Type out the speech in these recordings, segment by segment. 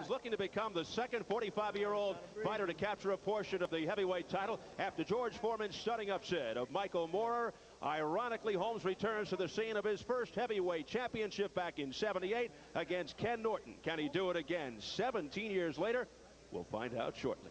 Holmes looking to become the second 45-year-old fighter to capture a portion of the heavyweight title after George Foreman's stunning upset of Michael Moorer. Ironically, Holmes returns to the scene of his first heavyweight championship back in '78 against Ken Norton. Can he do it again 17 years later? We'll find out shortly.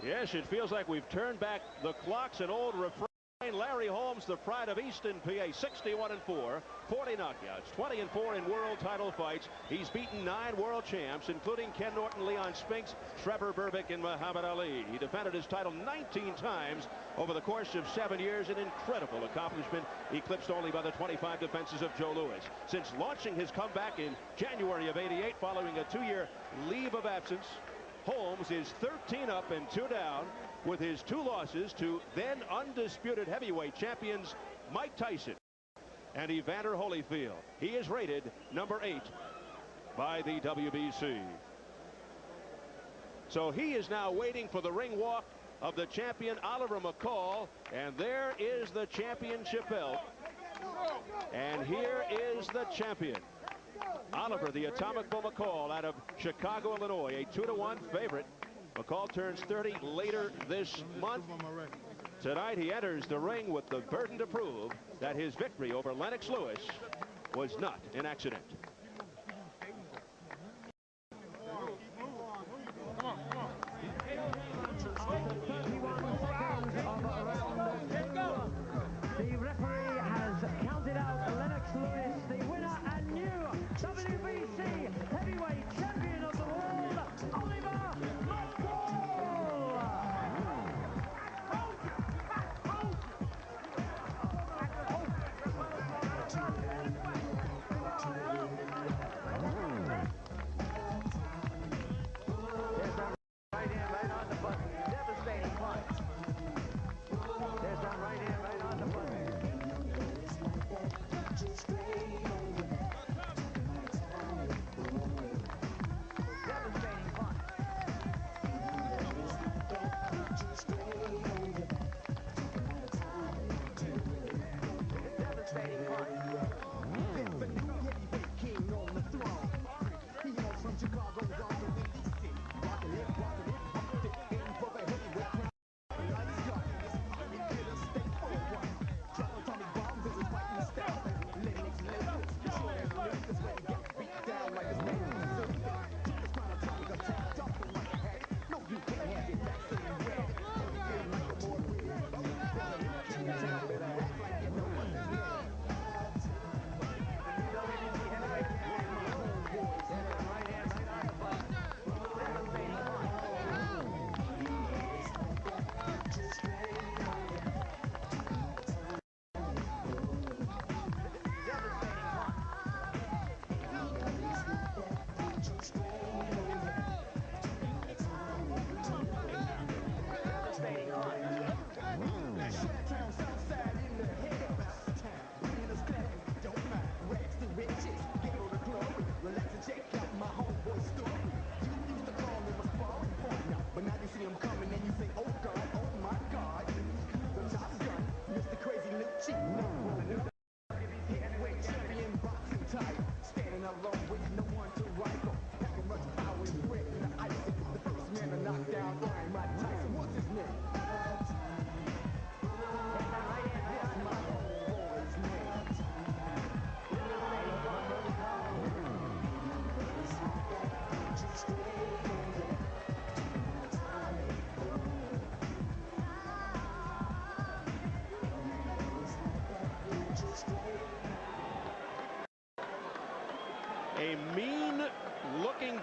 Yes, it feels like we've turned back the clocks. An old refrain. Larry Holmes, the pride of Easton, PA, 61-4, 40 knockouts, 20-4 in world title fights. He's beaten 9 world champs, including Ken Norton, Leon Spinks, Trevor Berbick, and Muhammad Ali. He defended his title 19 times over the course of 7 years, an incredible accomplishment, eclipsed only by the 25 defenses of Joe Louis. Since launching his comeback in January of '88 following a 2-year leave of absence, Holmes is 13 up and 2 down with his 2 losses to then undisputed heavyweight champions Mike Tyson and Evander Holyfield. He is rated number 8 by the WBC. So he is now waiting for the ring walk of the champion Oliver McCall, and there is the championship belt, and here is the champion. Oliver, the Atomic Bull McCall, out of Chicago, Illinois, a 2-1 favorite. McCall turns 30 later this month. Tonight he enters the ring with the burden to prove that his victory over Lennox Lewis was not an accident. The referee has counted out Lennox Lewis, the winner and new WBC heavyweight champion of the world, Oliver McCall.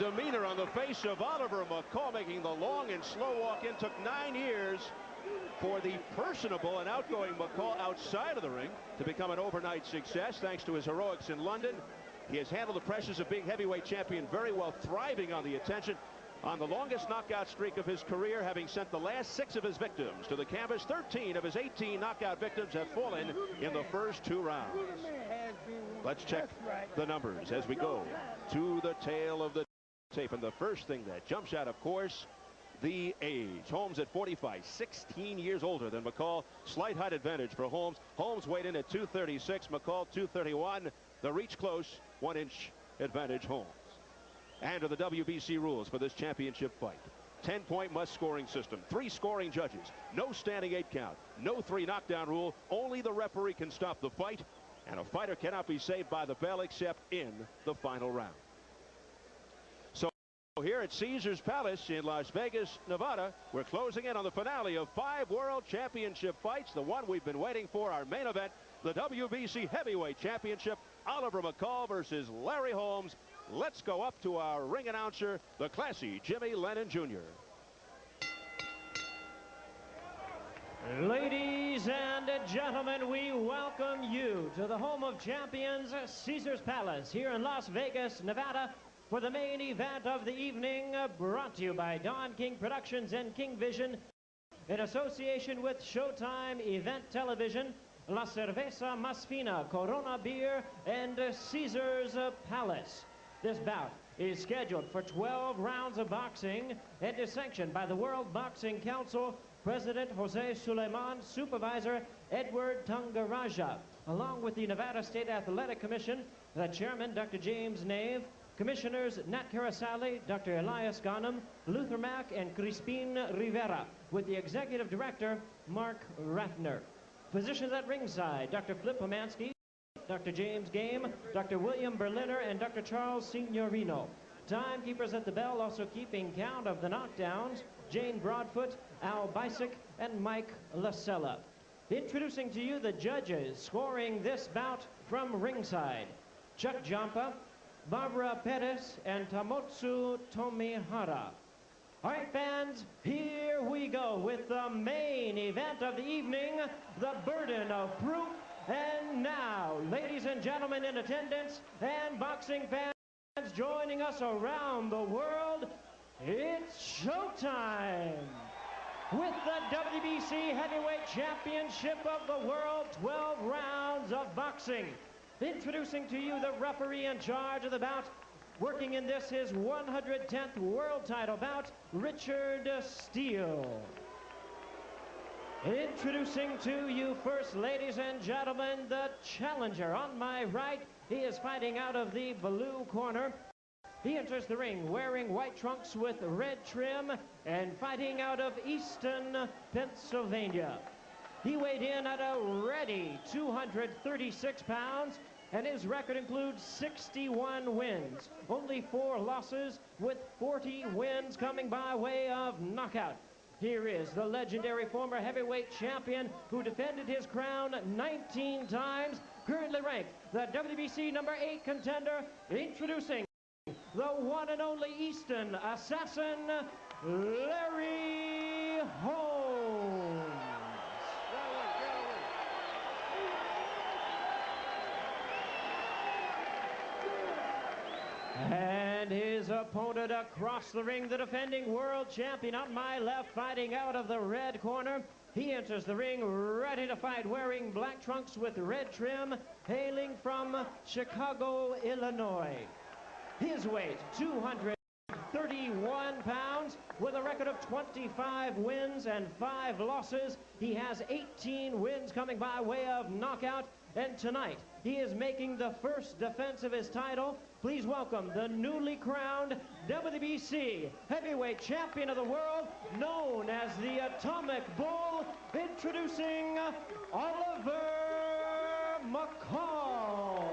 demeanor on the face of Oliver McCall, making the long and slow walk in. Took 9 years for the personable and outgoing McCall outside of the ring to become an overnight success thanks to his heroics in London. He has handled the pressures of being heavyweight champion very well, thriving on the attention. On the longest knockout streak of his career, having sent the last 6 of his victims to the canvas. 13 of his 18 knockout victims have fallen in the first 2 rounds. Let's check the numbers as we go to the tail of the tape. And the first thing that jumps out, of course, the age. Holmes at 45, 16 years older than McCall. Slight height advantage for Holmes. Holmes weighed in at 236, McCall 231. The reach close, 1-inch advantage Holmes. And are the WBC rules for this championship fight. 10-point must scoring system. 3 scoring judges. No standing 8 count. No 3 knockdown rule. Only the referee can stop the fight. And a fighter cannot be saved by the bell except in the final round. So here at Caesars Palace in Las Vegas, Nevada, we're closing in on the finale of 5 World Championship fights. The one we've been waiting for, our main event, the WBC Heavyweight Championship. Oliver McCall versus Larry Holmes. Let's go up to our ring announcer, the classy Jimmy Lennon Jr. Ladies and gentlemen, we welcome you to the home of champions, Caesars Palace, here in Las Vegas, Nevada, for the main event of the evening, brought to you by Don King Productions and King Vision, in association with Showtime Event Television, La Cerveza Más Fina, Corona Beer, and Caesars Palace. This bout is scheduled for 12 rounds of boxing and is sanctioned by the World Boxing Council, President Jose Suleiman, Supervisor Edward Tungaraja, along with the Nevada State Athletic Commission, the Chairman, Dr. James Nave, Commissioners Nat Carasali, Dr. Elias Ghanem, Luther Mack, and Crispin Rivera, with the Executive Director, Mark Ratner. Physicians at ringside, Dr. Flip Pomansky, Dr. James Game, Dr. William Berliner, and Dr. Charles Signorino. Timekeepers at the bell, also keeping count of the knockdowns, Jane Broadfoot, Al Bisick, and Mike Lasella. Introducing to you the judges scoring this bout from ringside, Chuck Jampa, Barbara Perez, and Tamotsu Tomihara. All right, fans, here we go with the main event of the evening, the burden of proof. And now, ladies and gentlemen in attendance and boxing fans joining us around the world, it's showtime! With the WBC Heavyweight Championship of the World, 12 rounds of boxing. Introducing to you the referee in charge of the bout, working in this his 110th world title bout, Richard Steele. Introducing to you first, ladies and gentlemen, the challenger. On my right, he is fighting out of the blue corner. He enters the ring wearing white trunks with red trim and fighting out of Easton, Pennsylvania. He weighed in at a ready 236 pounds, and his record includes 61 wins, only 4 losses, with 40 wins coming by way of knockout. Here is the legendary former heavyweight champion who defended his crown 19 times, currently ranked the WBC number 8 contender, introducing the one and only Easton assassin, Larry Holmes. And his opponent across the ring, the defending world champion on my left, fighting out of the red corner. He enters the ring ready to fight, wearing black trunks with red trim, hailing from Chicago, Illinois. His weight, 231 pounds, with a record of 25 wins and 5 losses. He has 18 wins coming by way of knockout. And tonight, he is making the first defense of his title. Please welcome the newly crowned WBC Heavyweight Champion of the World, known as the Atomic Bull, introducing Oliver McCall.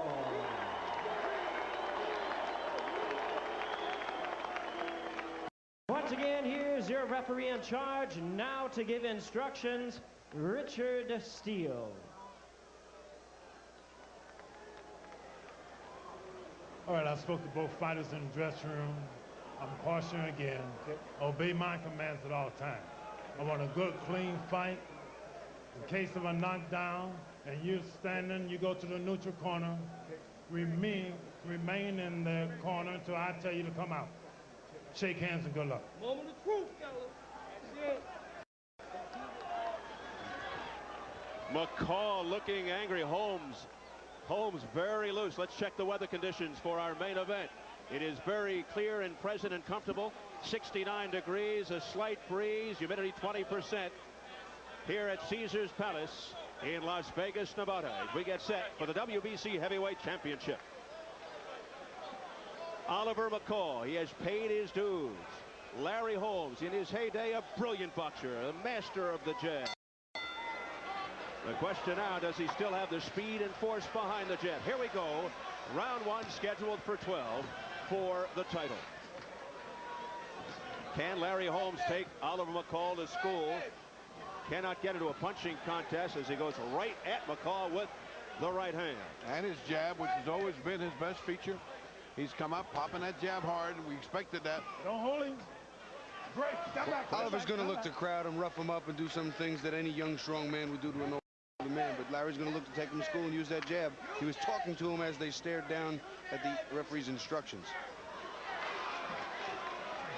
Once again, here's your referee in charge, now to give instructions, Richard Steele. All right, I spoke to both fighters in the dressing room. I'm cautioning again. Obey my commands at all times. I want a good, clean fight. In case of a knockdown and you're standing, you go to the neutral corner. Remain in the corner until I tell you to come out. Shake hands and good luck. Moment of truth, fellas. That's it. McCall looking angry. Holmes very loose. Let's check the weather conditions for our main event. It is very clear and present and comfortable. 69 degrees, a slight breeze, humidity 20%. Here at Caesars Palace in Las Vegas, Nevada, as we get set for the WBC Heavyweight Championship. Oliver McCall, he has paid his dues. Larry Holmes, in his heyday, a brilliant boxer, a master of the jab. The question now, does he still have the speed and force behind the jab? Here we go. Round one scheduled for 12 for the title. Can Larry Holmes take Oliver McCall to school? Cannot get into a punching contest as he goes right at McCall with the right hand. And his jab, which has always been his best feature. He's come up popping that jab hard, and we expected that. Don't hold him. Great. Oliver's going to look to crowd him, rough him up, and do some things that any young, strong man would do to an older man. But Larry's going to look to take him to school and use that jab. He was talking to him as they stared down at the referee's instructions.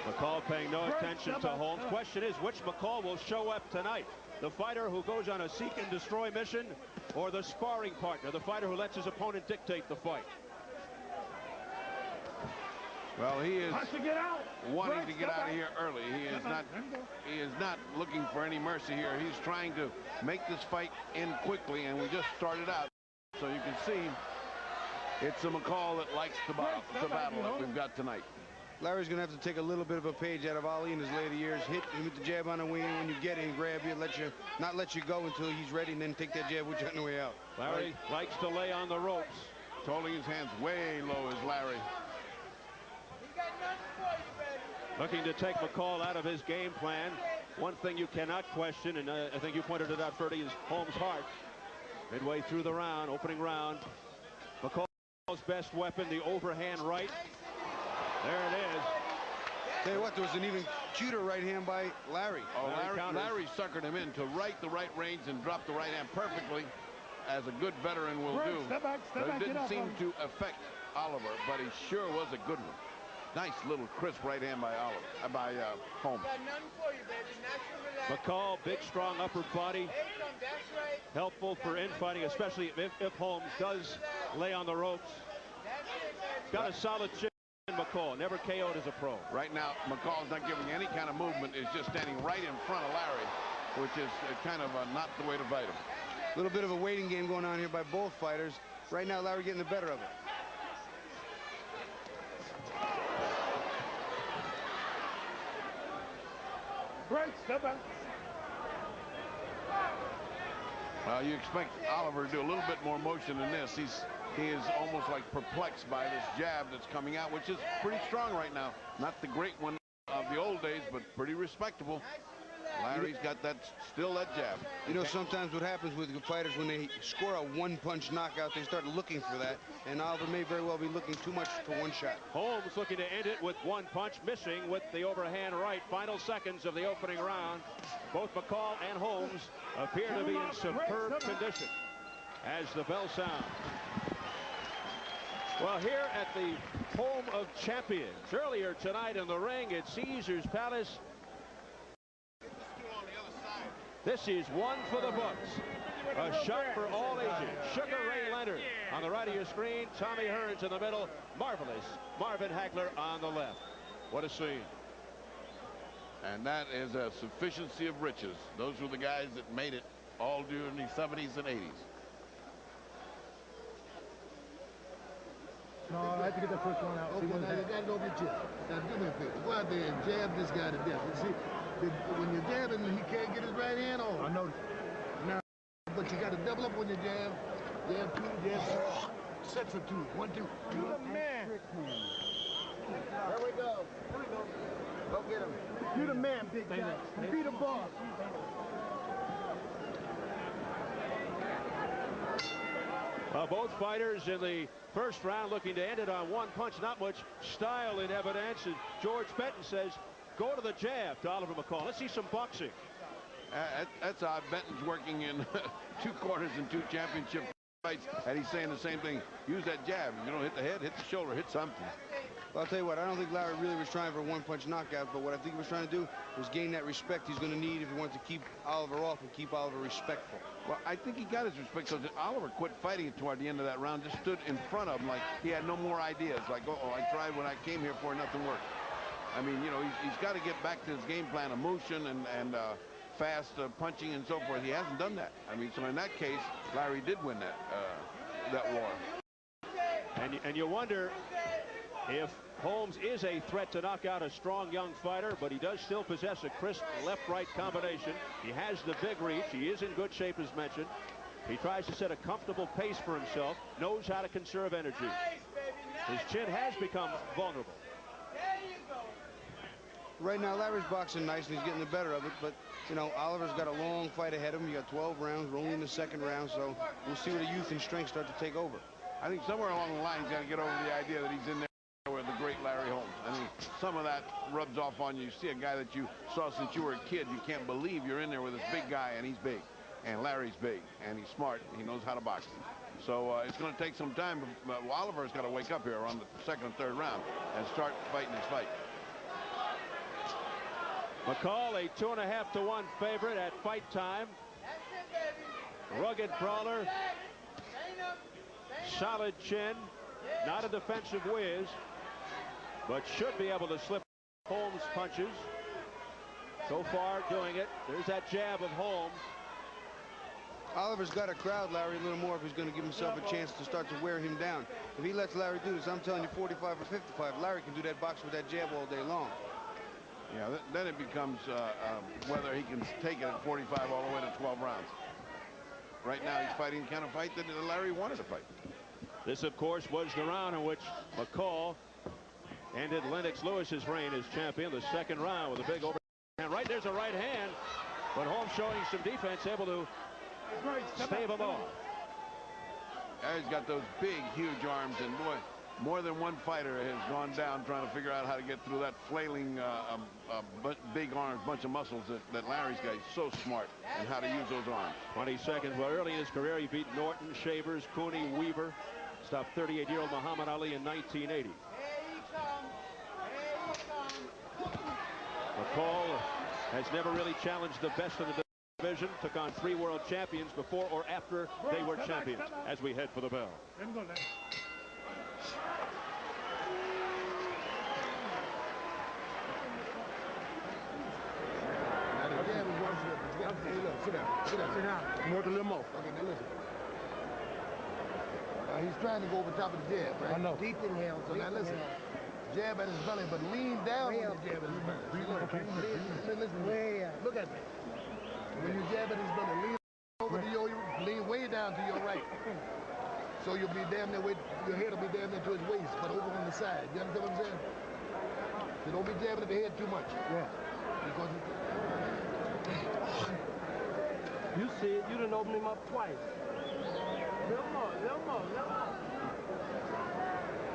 McCall paying no attention to Holmes. Question is, which McCall will show up tonight? The fighter who goes on a seek and destroy mission, or the sparring partner, the fighter who lets his opponent dictate the fight? Well, he is wanting to get out of here early. He is not looking for any mercy here. He's trying to make this fight end quickly, and we just started out. So you can see it's a McCall that likes the battle that we've got tonight. Larry's going to have to take a little bit of a page out of Ali in his later years. Hit him with the jab on the wing. When you get him, grab you, not let you go until he's ready, and then take that jab with you on the way out. Larry likes to lay on the ropes. Holding his hands way low is Larry. Looking to take McCall out of his game plan. One thing you cannot question, and I think you pointed it out, Ferdy, is Holmes' heart. Midway through the round, opening round, McCall's best weapon, the overhand right. There it is. Tell you what, there was an even cuter right hand by Larry. Oh, Larry suckered him in to the right range and drop the right hand perfectly, as a good veteran will do. Step back, It didn't seem to affect Oliver, but he sure was a good one. Nice little crisp right hand by Holmes. McCall, big, strong upper body. Helpful for infighting, especially if Holmes does lay on the ropes. Got a solid chin, McCall. Never KO'd as a pro. Right now, McCall's not giving any kind of movement. Is just standing right in front of Larry, which is kind of not the way to fight him. A little bit of a waiting game going on here by both fighters. Right now, Larry getting the better of it. Great. Step back. Well, you expect Oliver to do a little bit more motion than this. He is almost like perplexed by this jab that's coming out, which is pretty strong right now. Not the great one of the old days, but pretty respectable. Larry's got still that jab. You know, sometimes what happens with fighters when they score a one-punch knockout, they start looking for that, and Oliver may very well be looking too much for one shot. Holmes looking to end it with one punch, missing with the overhand right. Final seconds of the opening round. Both McCall and Holmes appear to be in superb condition as the bell sounds. Well, here at the home of champions, earlier tonight in the ring at Caesars Palace, this is one for the books. A shot for all ages. Sugar Ray Leonard on the right of your screen. Tommy Hearns in the middle. Marvelous Marvin Hagler on the left. What a scene. And that is a sufficiency of riches. Those were the guys that made it all during the 70s and 80s. No, I have to get that first one out. Okay, now you got it over your chest. Now do me a favor. Go out there and jab this guy to death. You see, when you're jabbing, he can't get his right hand on. I know. Now, but you got to double up on your jab. Jab two, jab three. Sets of two. 1, 2. You the man. There we go. Go get him. You the man, big guy. Be the boss. Well, Both fighters in the first round looking to end it on one punch. Not much style in evidence. And George Benton says, go to the jab to Oliver McCall. Let's see some boxing. That's odd. Benton's working in 2 corners and 2 championship fights, and he's saying the same thing. Use that jab. If you don't hit the head, hit the shoulder, hit something. Well, I'll tell you what, I don't think Larry really was trying for a one-punch knockout, but what I think he was trying to do was gain that respect he's going to need if he wants to keep Oliver off and keep Oliver respectful. Well, I think he got his respect because Oliver quit fighting it toward the end of that round, just stood in front of him like he had no more ideas. Like, oh, I tried what I came here for, nothing worked. I mean, you know, he's got to get back to his game plan of motion and fast punching and so forth. He hasn't done that. I mean, so in that case, Larry did win that war. And you wonder if Holmes is a threat to knock out a strong young fighter, but he does still possess a crisp left-right combination. He has the big reach. He is in good shape, as mentioned. He tries to set a comfortable pace for himself, knows how to conserve energy. His chin has become vulnerable. Right now, Larry's boxing nice and he's getting the better of it, but, you know, Oliver's got a long fight ahead of him. You got 12 rounds. We're only in the 2nd round, so we'll see where the youth and strength start to take over. I think somewhere along the line, he's got to get over the idea that he's in there with the great Larry Holmes. I mean, some of that rubs off on you. You see a guy that you saw since you were a kid. You can't believe you're in there with this big guy, and he's big. And Larry's big, and he's smart. And he knows how to box. So it's going to take some time. But Oliver's got to wake up here around the 2nd and 3rd round and start fighting his fight. McCall, a 2.5 to 1 favorite at fight time. Rugged brawler. Solid chin. Not a defensive whiz, but should be able to slip Holmes' punches. So far doing it. There's that jab of Holmes. Oliver's got to crowd Larry a little more if he's going to give himself a chance to start to wear him down. If he lets Larry do this, I'm telling you, 45 or 55, Larry can do that box with that jab all day long. Yeah, then it becomes whether he can take it at 45 all the way to 12 rounds. Right now, he's fighting the kind of fight that Larry wanted to fight. This, of course, was the round in which McCall ended Lennox Lewis's reign as champion. The 2nd round with a big overhand. Right, there's a right hand, but Holmes showing some defense, able to stave him off. He's got those big, huge arms, and boy, more than one fighter has gone down trying to figure out how to get through that flailing big arms, bunch of muscles that Larry's got. He's so smart in how to use those arms. 20 seconds. Well, early in his career, he beat Norton, Shavers, Cooney, Weaver. Stopped 38-year-old Muhammad Ali in 1980. McCall has never really challenged the best of the division. Took on 3 world champions before or after they were champions. As we head for the bell. Hey, look, sit down. Sit down. Sit down. More than a little more. Okay, now listen. He's trying to go over top of the jab, right? I know. Deep inhale. So now listen. Jab at his belly, but lean down when you jab at his belly. Listen. Look at me. When you jab at his belly, lean over to lean way down to your right. So you'll be damn near your head will be damn near to his waist, but over on the side. You understand what I'm saying? So don't be jabbing at the head too much. Yeah. Because you see it, you done opened him up twice. Little more, little more, little more.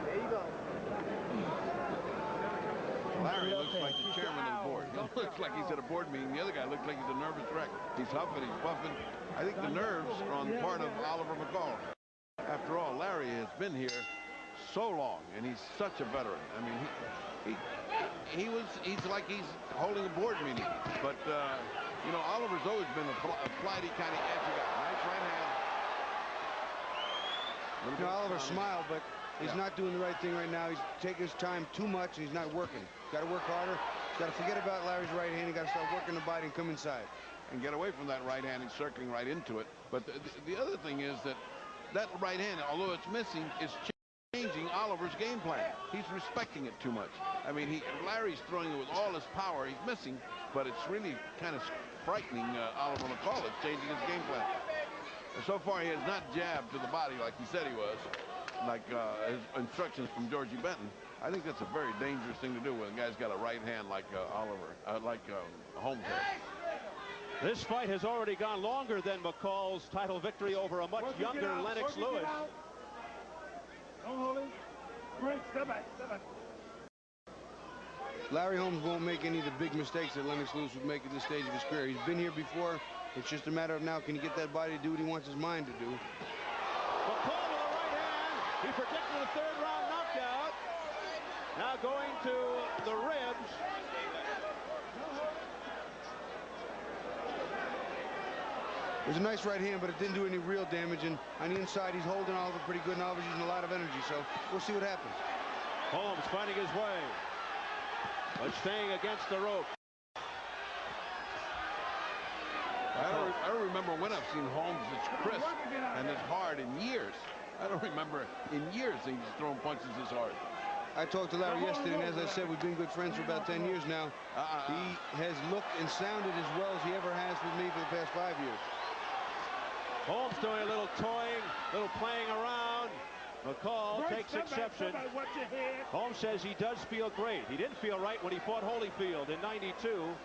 There you go. Larry looks like the chairman of the board. He looks like he's at a board meeting. The other guy looks like he's a nervous wreck. He's huffing, he's puffing. I think the nerves are on the part of Oliver McCall. After all, Larry has been here so long, and he's such a veteran. I mean, he's like he's holding a board meeting. But, you know, Oliver's always been a flighty kind of edgy guy. Nice right hand. You know, Oliver smiled, but he's not doing the right thing right now. He's taking his time too much, and he's not working. He's got to work harder. He's got to forget about Larry's right hand. He's got to start working the body and come inside. And get away from that right hand and circling right into it. But the other thing is that right hand, although it's missing, is changing Oliver's game plan. He's respecting it too much. I mean, Larry's throwing it with all his power. He's missing, but it's really kind of frightening Oliver McCall. It's changing his game plan. And so far, he has not jabbed to the body like he said he was, like his instructions from Georgie Benton. I think that's a very dangerous thing to do when a guy's got a right hand like Holmes has. This fight has already gone longer than McCall's title victory over a much younger Lennox Lewis. Don't hold it. Break, step back, step back. Larry Holmes won't make any of the big mistakes that Lennox Lewis would make at this stage of his career. He's been here before. It's just a matter of now, can he get that body to do what he wants his mind to do? McCall with a right hand. He predicted a third-round knockout. Now going to the ribs. It was a nice right hand, but it didn't do any real damage. And on the inside, he's holding Oliver pretty good, and Oliver's using a lot of energy. So we'll see what happens. Holmes finding his way, but staying against the rope. I don't remember when I've seen Holmes this crisp and this hard in years. I don't remember in years he's thrown punches this hard. I talked to Larry yesterday, and as I said, we've been good friends for about 10 years now. He has looked and sounded as well as he ever has with me for the past 5 years. Holmes doing a little toying, little playing around. McCall takes exception. Holmes says he does feel great. He didn't feel right when he fought Holyfield in '92.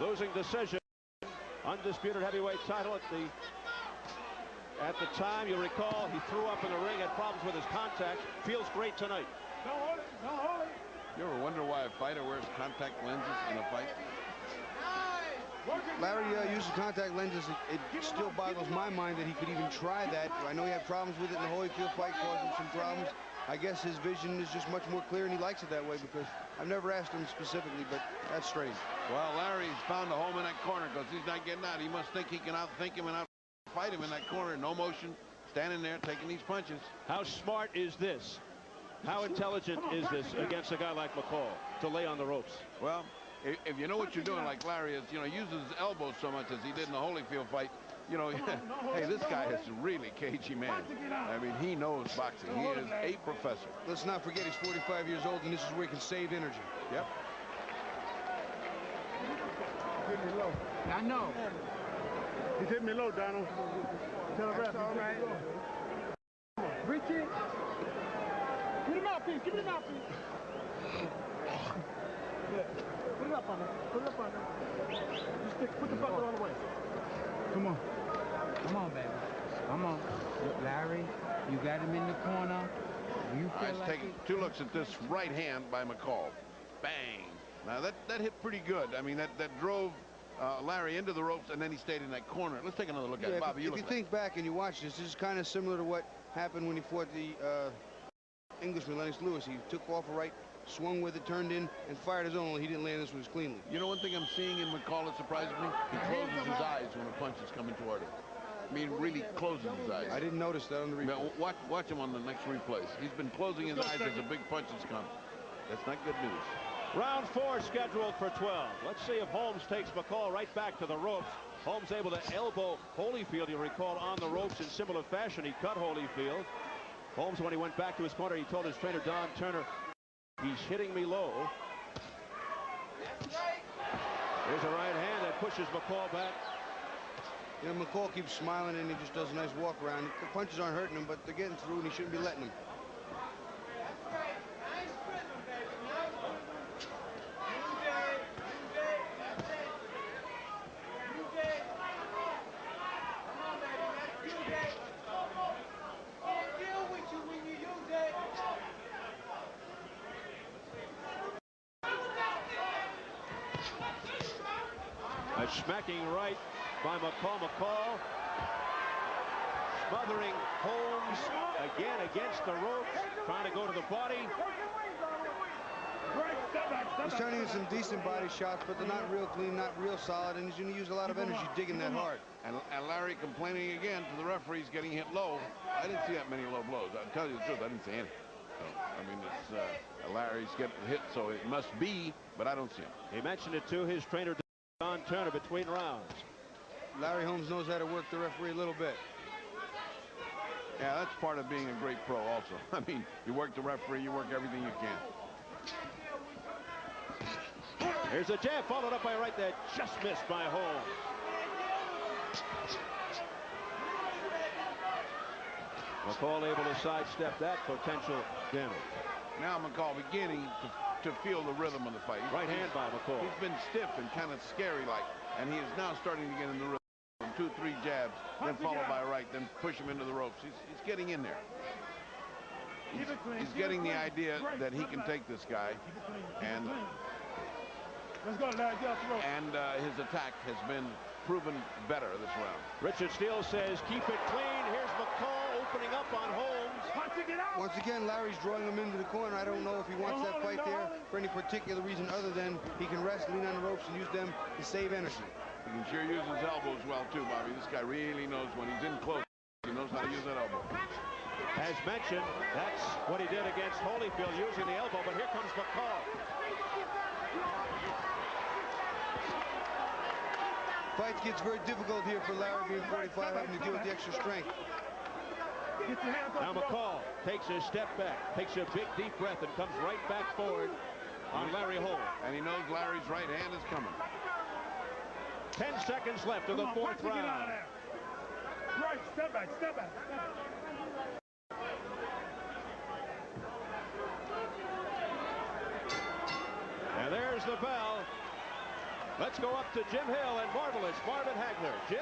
Losing decision. Undisputed heavyweight title at the time, you'll recall, he threw up in the ring, had problems with his contacts. Feels great tonight. Don't hold it, don't hold it. You ever wonder why a fighter wears contact lenses in a fight? Larry uses contact lenses. It still boggles my mind that he could even try that. I know he had problems with it in the Holyfield fight, caused him some problems. I guess his vision is just much more clear, and he likes it that way, because I've never asked him specifically, but that's strange. Well, Larry's found a home in that corner because he's not getting out. He must think he can outthink him and outfight him in that corner. No motion, standing there, taking these punches. How smart is this? How intelligent is this against a guy like McCall to lay on the ropes? Well, if you know what you're doing, like Larry is, uses his elbows so much as he did in the Holyfield fight, hey, this guy is a really cagey man. I mean, he knows boxing. He is a professor. Let's not forget he's 45 years old, and this is where he can save energy. Yep. He hit me low. I know. He hit me low, Donald. Tell the ref. All right. Reach it. Give me the mouthpiece. Give me the mouthpiece. Put it up on there. Put it up on there. Put the bucket all the way. Come on. Come on, baby. Come on. Look, Larry, you got him in the corner. You feel He's like taking two looks at this right hand by McCall. Bang. Now, that hit pretty good. I mean, that drove Larry into the ropes, and then he stayed in that corner. Let's take another look at it. Bobby, if you think back and you watch this is kind of similar to what happened when he fought the Englishman, Lennox Lewis. He took off a right, swung with it, turned in, and fired his own. He didn't land this one as cleanly. You know one thing I'm seeing in McCall that surprises me? He closes his eyes when a punch is coming toward him. I mean, really closes his eyes. I didn't notice that on the replay. Now, watch him on the next replays. He's been closing his eyes as a big punch has come. That's not good news. Round 4 scheduled for 12. Let's see if Holmes takes McCall right back to the ropes. Holmes able to elbow Holyfield, you'll recall, on the ropes in similar fashion. He cut Holyfield. Holmes, when he went back to his corner, he told his trainer, Don Turner, he's hitting me low. There's a right hand that pushes McCall back. McCall keeps smiling, and he just does a nice walk around. The punches aren't hurting him, but they're getting through, and he shouldn't be letting them. A smacking right by McCall. McCall smothering Holmes again against the ropes, trying to go to the body. He's turning in some decent body shots, but they're not real clean, not real solid, and he's going to use a lot of energy digging that hard. And Larry complaining again to the referees, getting hit low. I didn't see that many low blows. I'll tell you the truth, I didn't see any. So, I mean, it's Larry's getting hit, so it must be, but I don't see him. He mentioned it to his trainer, Don Turner, between rounds. Larry Holmes knows how to work the referee a little bit. Yeah, that's part of being a great pro also. I mean, you work the referee, you work everything you can. Here's a jab followed up by a right that just missed by Holmes. McCall able to sidestep that potential damage. Now McCall beginning to feel the rhythm of the fight. Right hand by McCall. He's been stiff and kind of scary-like, and he is now starting to get in the rhythm. 2, 3 jabs, then followed by a right, then push him into the ropes. He's getting in there. he's getting the idea that he can take this guy, and let's go, Larry. His attack has been proven better this round. Richard Steele says keep it clean. Here's McCall opening up on Holmes. Once again, Larry's drawing him into the corner. I don't know if he wants that fight there for any particular reason other than he can rest, lean on the ropes, and use them to save energy. He can sure use his elbows well, too, Bobby. This guy really knows when he's in close. He knows how to use that elbow. As mentioned, that's what he did against Holyfield, using the elbow, but here comes McCall. Fight gets very difficult here for Larry, being 45, having to deal with the extra strength. Now McCall takes a step back, takes a big deep breath, and comes right back forward on Larry Holmes. And he knows Larry's right hand is coming. 10 seconds left of the fourth round. Right, step back, step back. And there's the bell. Let's go up to Jim Hill and marvelous Marvin Hagler. Jim?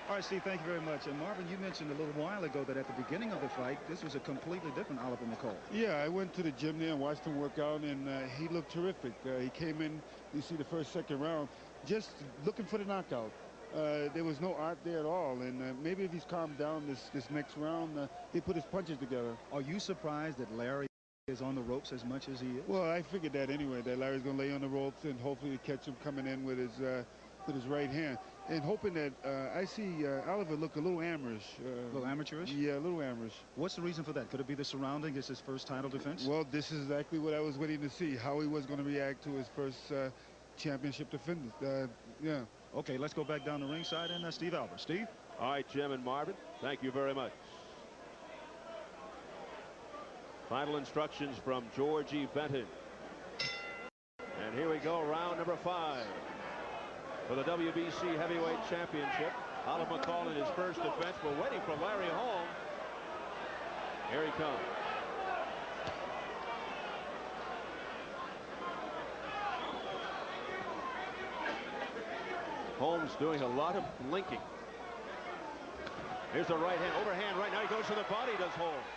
All right, Steve, thank you very much. And Marvin, you mentioned a little while ago that at the beginning of the fight, this was a completely different Oliver McCall. Yeah, I went to the gym there and watched him work out, and he looked terrific. He came in, you see the first, second round, just looking for the knockout. There was no art there at all, and maybe if he's calmed down this next round, he put his punches together. Are you surprised that Larry is on the ropes as much as he is? Well, I figured that anyway, that Larry's going to lay on the ropes and hopefully catch him coming in with his right hand. And hoping that I see Oliver look a little amateurish. A little amateurish? Yeah, a little amateurish. What's the reason for that? Could it be the surrounding? It's his first title defense? Well, this is exactly what I was waiting to see, how he was going to react to his first championship defense. Yeah. Okay, let's go back down the ringside and Steve Albert. Steve? All right, Jim and Marvin, thank you very much. Final instructions from George E. Benton. And here we go, round number 5 for the WBC Heavyweight Championship. Oliver McCall in his first defense. We're waiting for Larry Holmes. Here he comes. Holmes doing a lot of blinking. Here's the right hand, overhand right now. He goes to the body, does Holmes.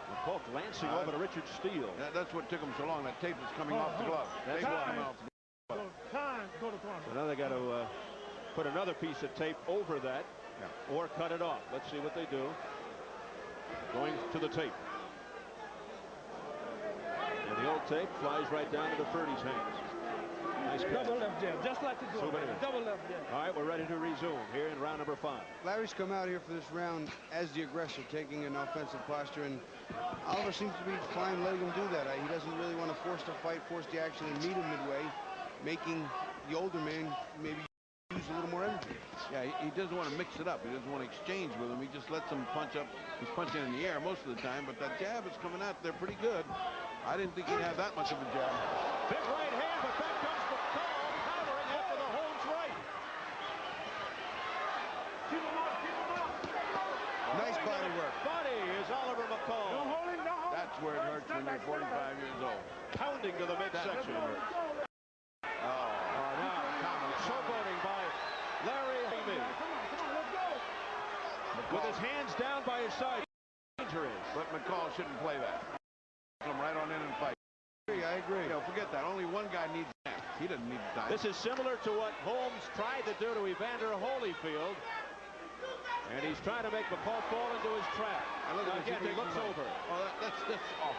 McCall glancing over to Richard Steele. That's what took him so long. That tape is coming off the glove. That's why. So now they got to put another piece of tape over that, or cut it off. Let's see what they do. Going to the tape. And the old tape flies right down to the Ferdy's hands. Nice double left jab, just like the double left jab. All right, we're ready to resume here in round number 5. Larry's come out here for this round as the aggressor, taking an offensive posture, and Oliver seems to be fine letting him do that. He doesn't really want to force the fight, force the action, and meet him midway, making the older man maybe use a little more energy. Yeah, he doesn't want to mix it up. He doesn't want to exchange with him. He just lets him punch up. He's punching in the air most of the time, but that jab is coming out there pretty good. I didn't think he'd have that much of a jab. Big right hand, but back comes McCall, powering after the Holmes right. Keep him up, keep him up. Nice body work. Body is Oliver McCall. Don't hold him, don't hold him. That's where it hurts when you're 45 years old. Pounding to the midsection. Now showboating by Larry Holmes. With his hands down by his side. Dangerous. But McCall shouldn't play that. Come right on in and fight. I agree. You know, forget that. Only one guy needs time. He doesn't need time. This is similar to what Holmes tried to do to Evander Holyfield. And he's trying to make McCall fall into his trap. And look at again, this. it looks over. Oh, that's awful.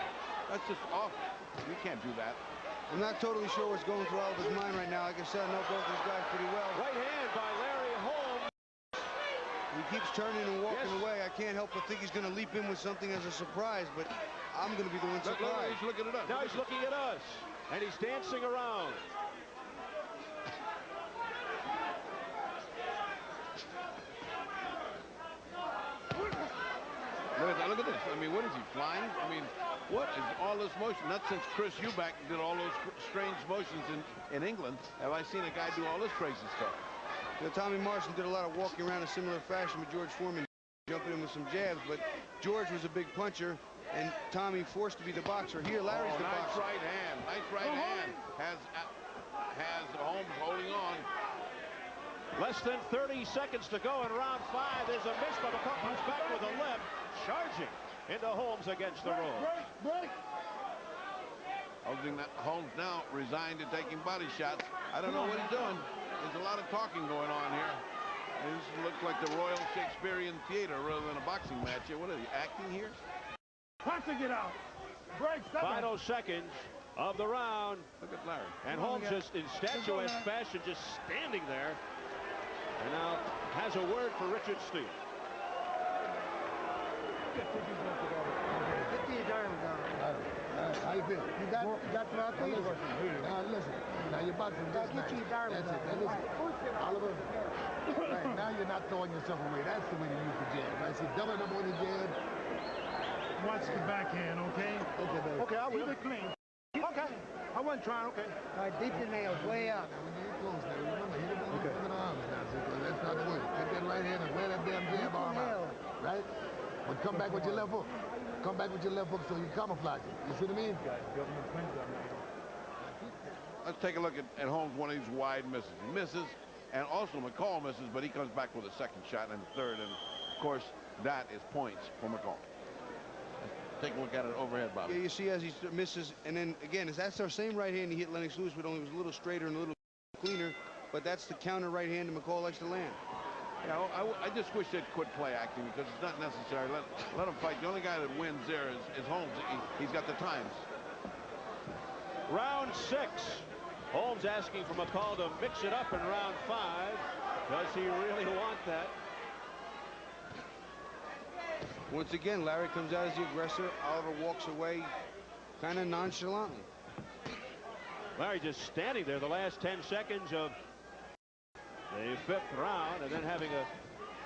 That's just awful. You can't do that. I'm not totally sure what's going through Oliver's mind right now. Like I said, I know both these guys pretty well. Right hand by Larry Holmes. He keeps turning and walking away. I can't help but think he's going to leap in with something as a surprise, but I'm going to be the one surprised. He's looking at us. Now he's looking at us. And he's dancing around. Look at this. I mean, what is he, flying? I mean, what is all this motion? Not since Chris Eubank did all those strange motions in England have I seen a guy do all this crazy stuff. You know, Tommy Morrison did a lot of walking around in similar fashion with George Foreman, jumping in with some jabs, but George was a big puncher, and Tommy forced to be the boxer. Here, Larry's the nice boxer. Right hand. Nice right hand. Has Holmes holding on. Less than 30 seconds to go in round 5. There's a miss, but McCall comes back with a left, charging. into Holmes against the ropes. Holmes now resigned to taking body shots. I don't know what he's doing. There's a lot of talking going on here. This looks like the Royal Shakespearean Theater rather than a boxing match here. What are you, acting here? Punch to get out. Break. Final seconds of the round. Look at Larry. And Holmes just in statuesque fashion, just standing there. And now has a word for Richard Steele. Get these arms down. How you feel? You got nothing? Listen. Now you're boxing just nice. That's it. Now listen. Oliver, right, now you're not throwing yourself away. That's the way to use the jab. I see doubling up on the jab. Watch the backhand, okay? Okay, baby. Okay, I will. Keep it clean. Okay. I wasn't trying, okay. All right, deep your nails, way out. When you get close now, remember, you don't want to look at the arms now, see, because that's not the way. Take that right hand and wear that damn jab arm out, right? But come back with your left hook. Come back with your left hook so you camouflage it. You see what I mean? Let's take a look at Holmes, one of these wide misses. He misses, and also McCall misses, but he comes back with a second shot and a third, and of course, that is points for McCall. Take a look at it overhead, Bobby. Yeah, you see as he misses, and then again, that's our same right hand he hit Lennox Lewis, but only was a little straighter and a little cleaner. But that's the counter right hand that McCall likes to land. Yeah, I just wish they'd quit play acting because it's not necessary. Let him fight. The only guy that wins there is Holmes. He's got the times. Round 6. Holmes asking for McCall to mix it up in round 5. Does he really want that? Once again, Larry comes out as the aggressor. Oliver walks away kind of nonchalantly. Larry just standing there the last 10 seconds of the 5th round, and then having a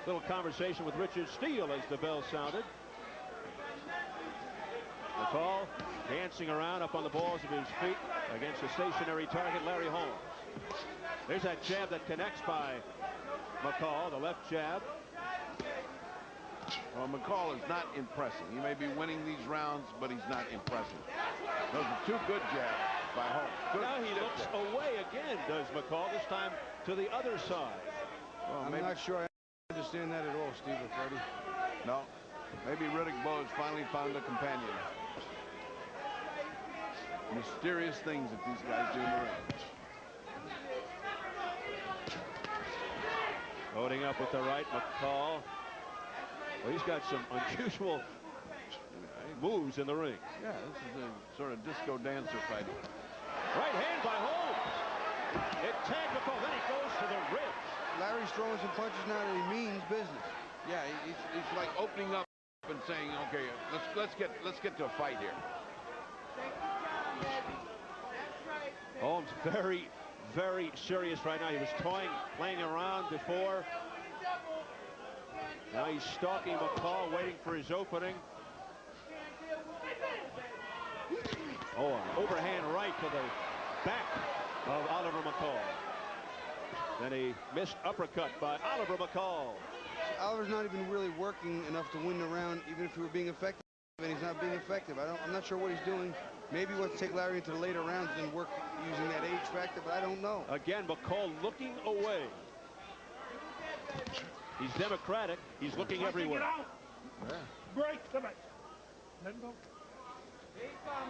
little conversation with Richard Steele as the bell sounded. McCall dancing around up on the balls of his feet against a stationary target, Larry Holmes. There's that jab that connects by McCall, the left jab. Well, McCall is not impressing. He may be winning these rounds, but he's not impressing. Those are 2 good jabs by Holmes. Good now he looks away again, does McCall, this time to the other side. Well, I'm not sure I understand that at all, Steve or Freddie. No. Maybe Riddick Bowe has finally found a companion. Mysterious things that these guys do in the ring. Loading up with the right, McCall. Well, he's got some unusual moves in the ring. Yeah, this is a sort of disco dancer fight. Right hand by Holmes. It tagged McCall, then he goes to the ribs. Larry's throwing some punches now that he means business. Yeah, he's like opening up and saying, okay, let's get to a fight here. Holmes very, very serious right now. He was toying, playing around before. Now he's stalking McCall, waiting for his opening. Oh, an overhand right to the back of Oliver McCall. Then a missed uppercut by Oliver McCall. Oliver's not even really working enough to win the round, even if he were being effective, and he's not being effective. I'm not sure what he's doing. Maybe he wants to take Larry into the later rounds and work using that age factor, but I don't know. Again, McCall looking away. He's democratic. He's looking everywhere. Yeah. Break. Come back. Let him go.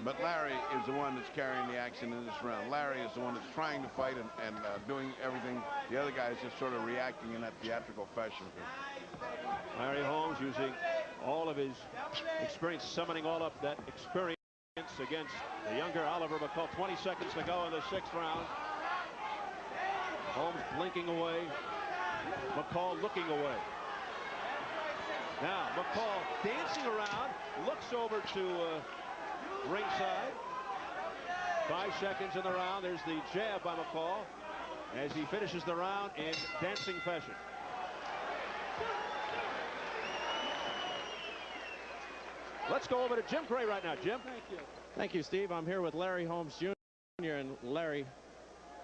But Larry is the one that's carrying the action in this round. Larry is the one that's trying to fight and doing everything. The other guy is just sort of reacting in that theatrical fashion. Larry Holmes using all of his experience, summoning all of that experience against the younger Oliver McCall. 20 seconds to go in the 6th round. Holmes blinking away. McCall looking away. Now McCall dancing around, looks over to ringside. 5 seconds in the round. There's the jab by McCall as he finishes the round in dancing fashion. Let's go over to Jim Gray right now. Jim. Thank you. Thank you, Steve. I'm here with Larry Holmes Jr. And Larry,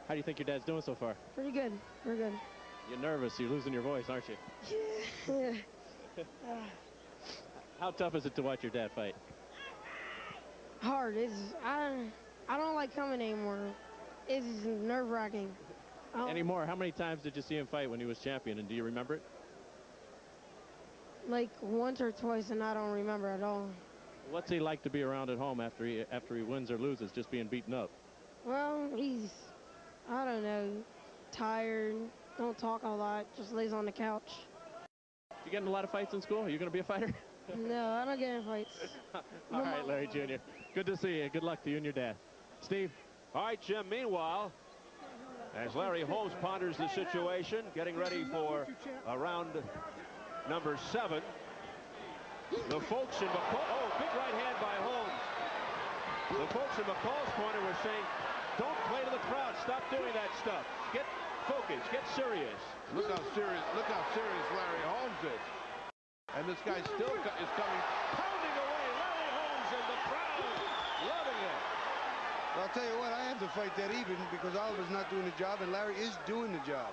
how do you think your dad's doing so far? Pretty good. We're good. You're nervous. You're losing your voice, aren't you? Yeah. How tough is it to watch your dad fight? Hard. I don't like coming anymore. It's nerve-wracking. Anymore? How many times did you see him fight when he was champion, and do you remember it? Like once or twice, and I don't remember at all. What's he like to be around at home after he wins or loses, just being beaten up? Well, he's, I don't know, tired, don't talk a lot, just lays on the couch. You get in a lot of fights in school? Are you going to be a fighter? No, I don't get in fights. All right, Larry Jr. Good to see you. Good luck to you and your dad. Steve? All right, Jim, meanwhile, as Larry Holmes ponders the situation, getting ready for round number 7, the folks in McCall, big right hand by Holmes. The folks in McCall's corner were saying, don't play to the crowd, stop doing that stuff. Get focused, get serious. Look how serious Larry Holmes is. And this guy still is coming, Pounding away, Larry Holmes, and the crowd loving it. Well, I'll tell you what, I have to fight that even because Oliver's not doing the job and Larry is doing the job.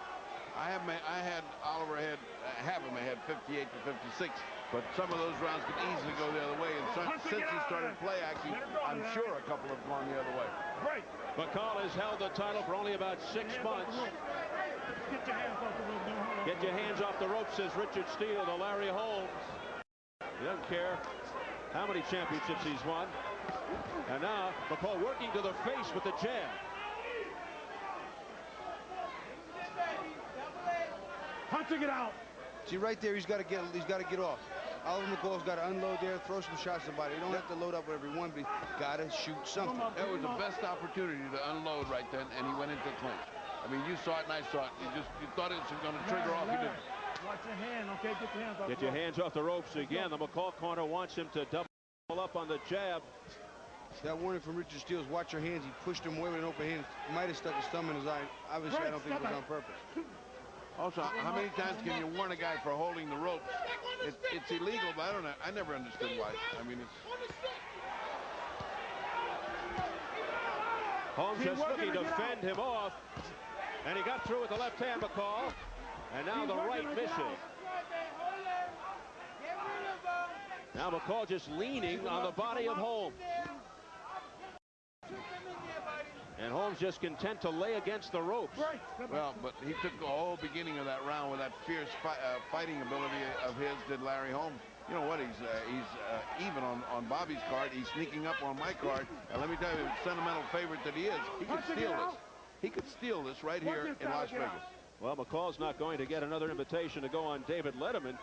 I had Oliver have him ahead 58 to 56, but some of those rounds could easily go the other way. And since he started play action, I'm sure a couple have gone the other way. Break. McCall has held the title for only about 6 months. Get your hands off the rope. Get your hands off the rope, says Richard Steele to Larry Holmes. He doesn't care how many championships he's won. And now McCall working to the face with the jab. Punching it out. See, right there, he's got to get off. Oliver McCall's got to unload there, throw some shots at somebody. You don't have to load up with every one, but he's got to shoot something. That was the best opportunity to unload right then, and he went into clinch. I mean, you saw it and I saw it. You thought it was going to trigger off. He didn't. Watch your hand, okay? Get your hands off. Get your hands off the ropes again. The McCall corner wants him to double up on the jab. That warning from Richard Steele is watch your hands. He pushed him away with an open hand. He might have stuck his thumb in his eye. Obviously, I don't think it was on purpose. Also, how many times can you warn a guy for holding the ropes? It's illegal, but I never understood why. I mean, it's... Holmes just looking to fend him off. And he got through with the left hand, McCall. And now the right missing. Now McCall just leaning on the body of Holmes. And Holmes just content to lay against the ropes. Well, but he took the whole beginning of that round with that fierce fighting ability of his, did Larry Holmes. You know what, he's even on Bobby's card. He's sneaking up on my card. And let me tell you, the sentimental favorite that he is, he could steal this. He could steal this right here in Las Vegas. Well, McCall's not going to get another invitation to go on David Letterman.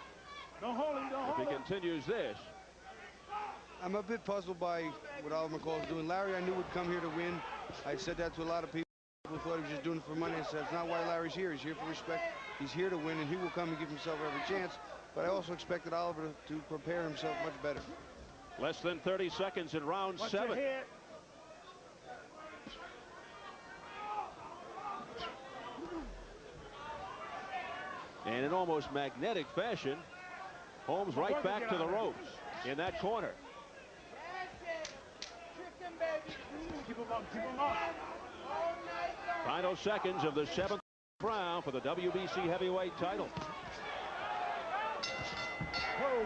Don't hold him, don't hold him. If he continues this. I'm a bit puzzled by what Oliver McCall's doing. Larry, I knew, would come here to win. I said that to a lot of people who thought he was just doing it for money. I said, that's not why Larry's here. He's here for respect. He's here to win, and he will come and give himself every chance. But I also expected Oliver to prepare himself much better. Less than 30 seconds in round 7. And in almost magnetic fashion, Holmes right back to the ropes in that corner. Keep him up, keep him up. Final seconds of the 7th round for the WBC heavyweight title. Whoa.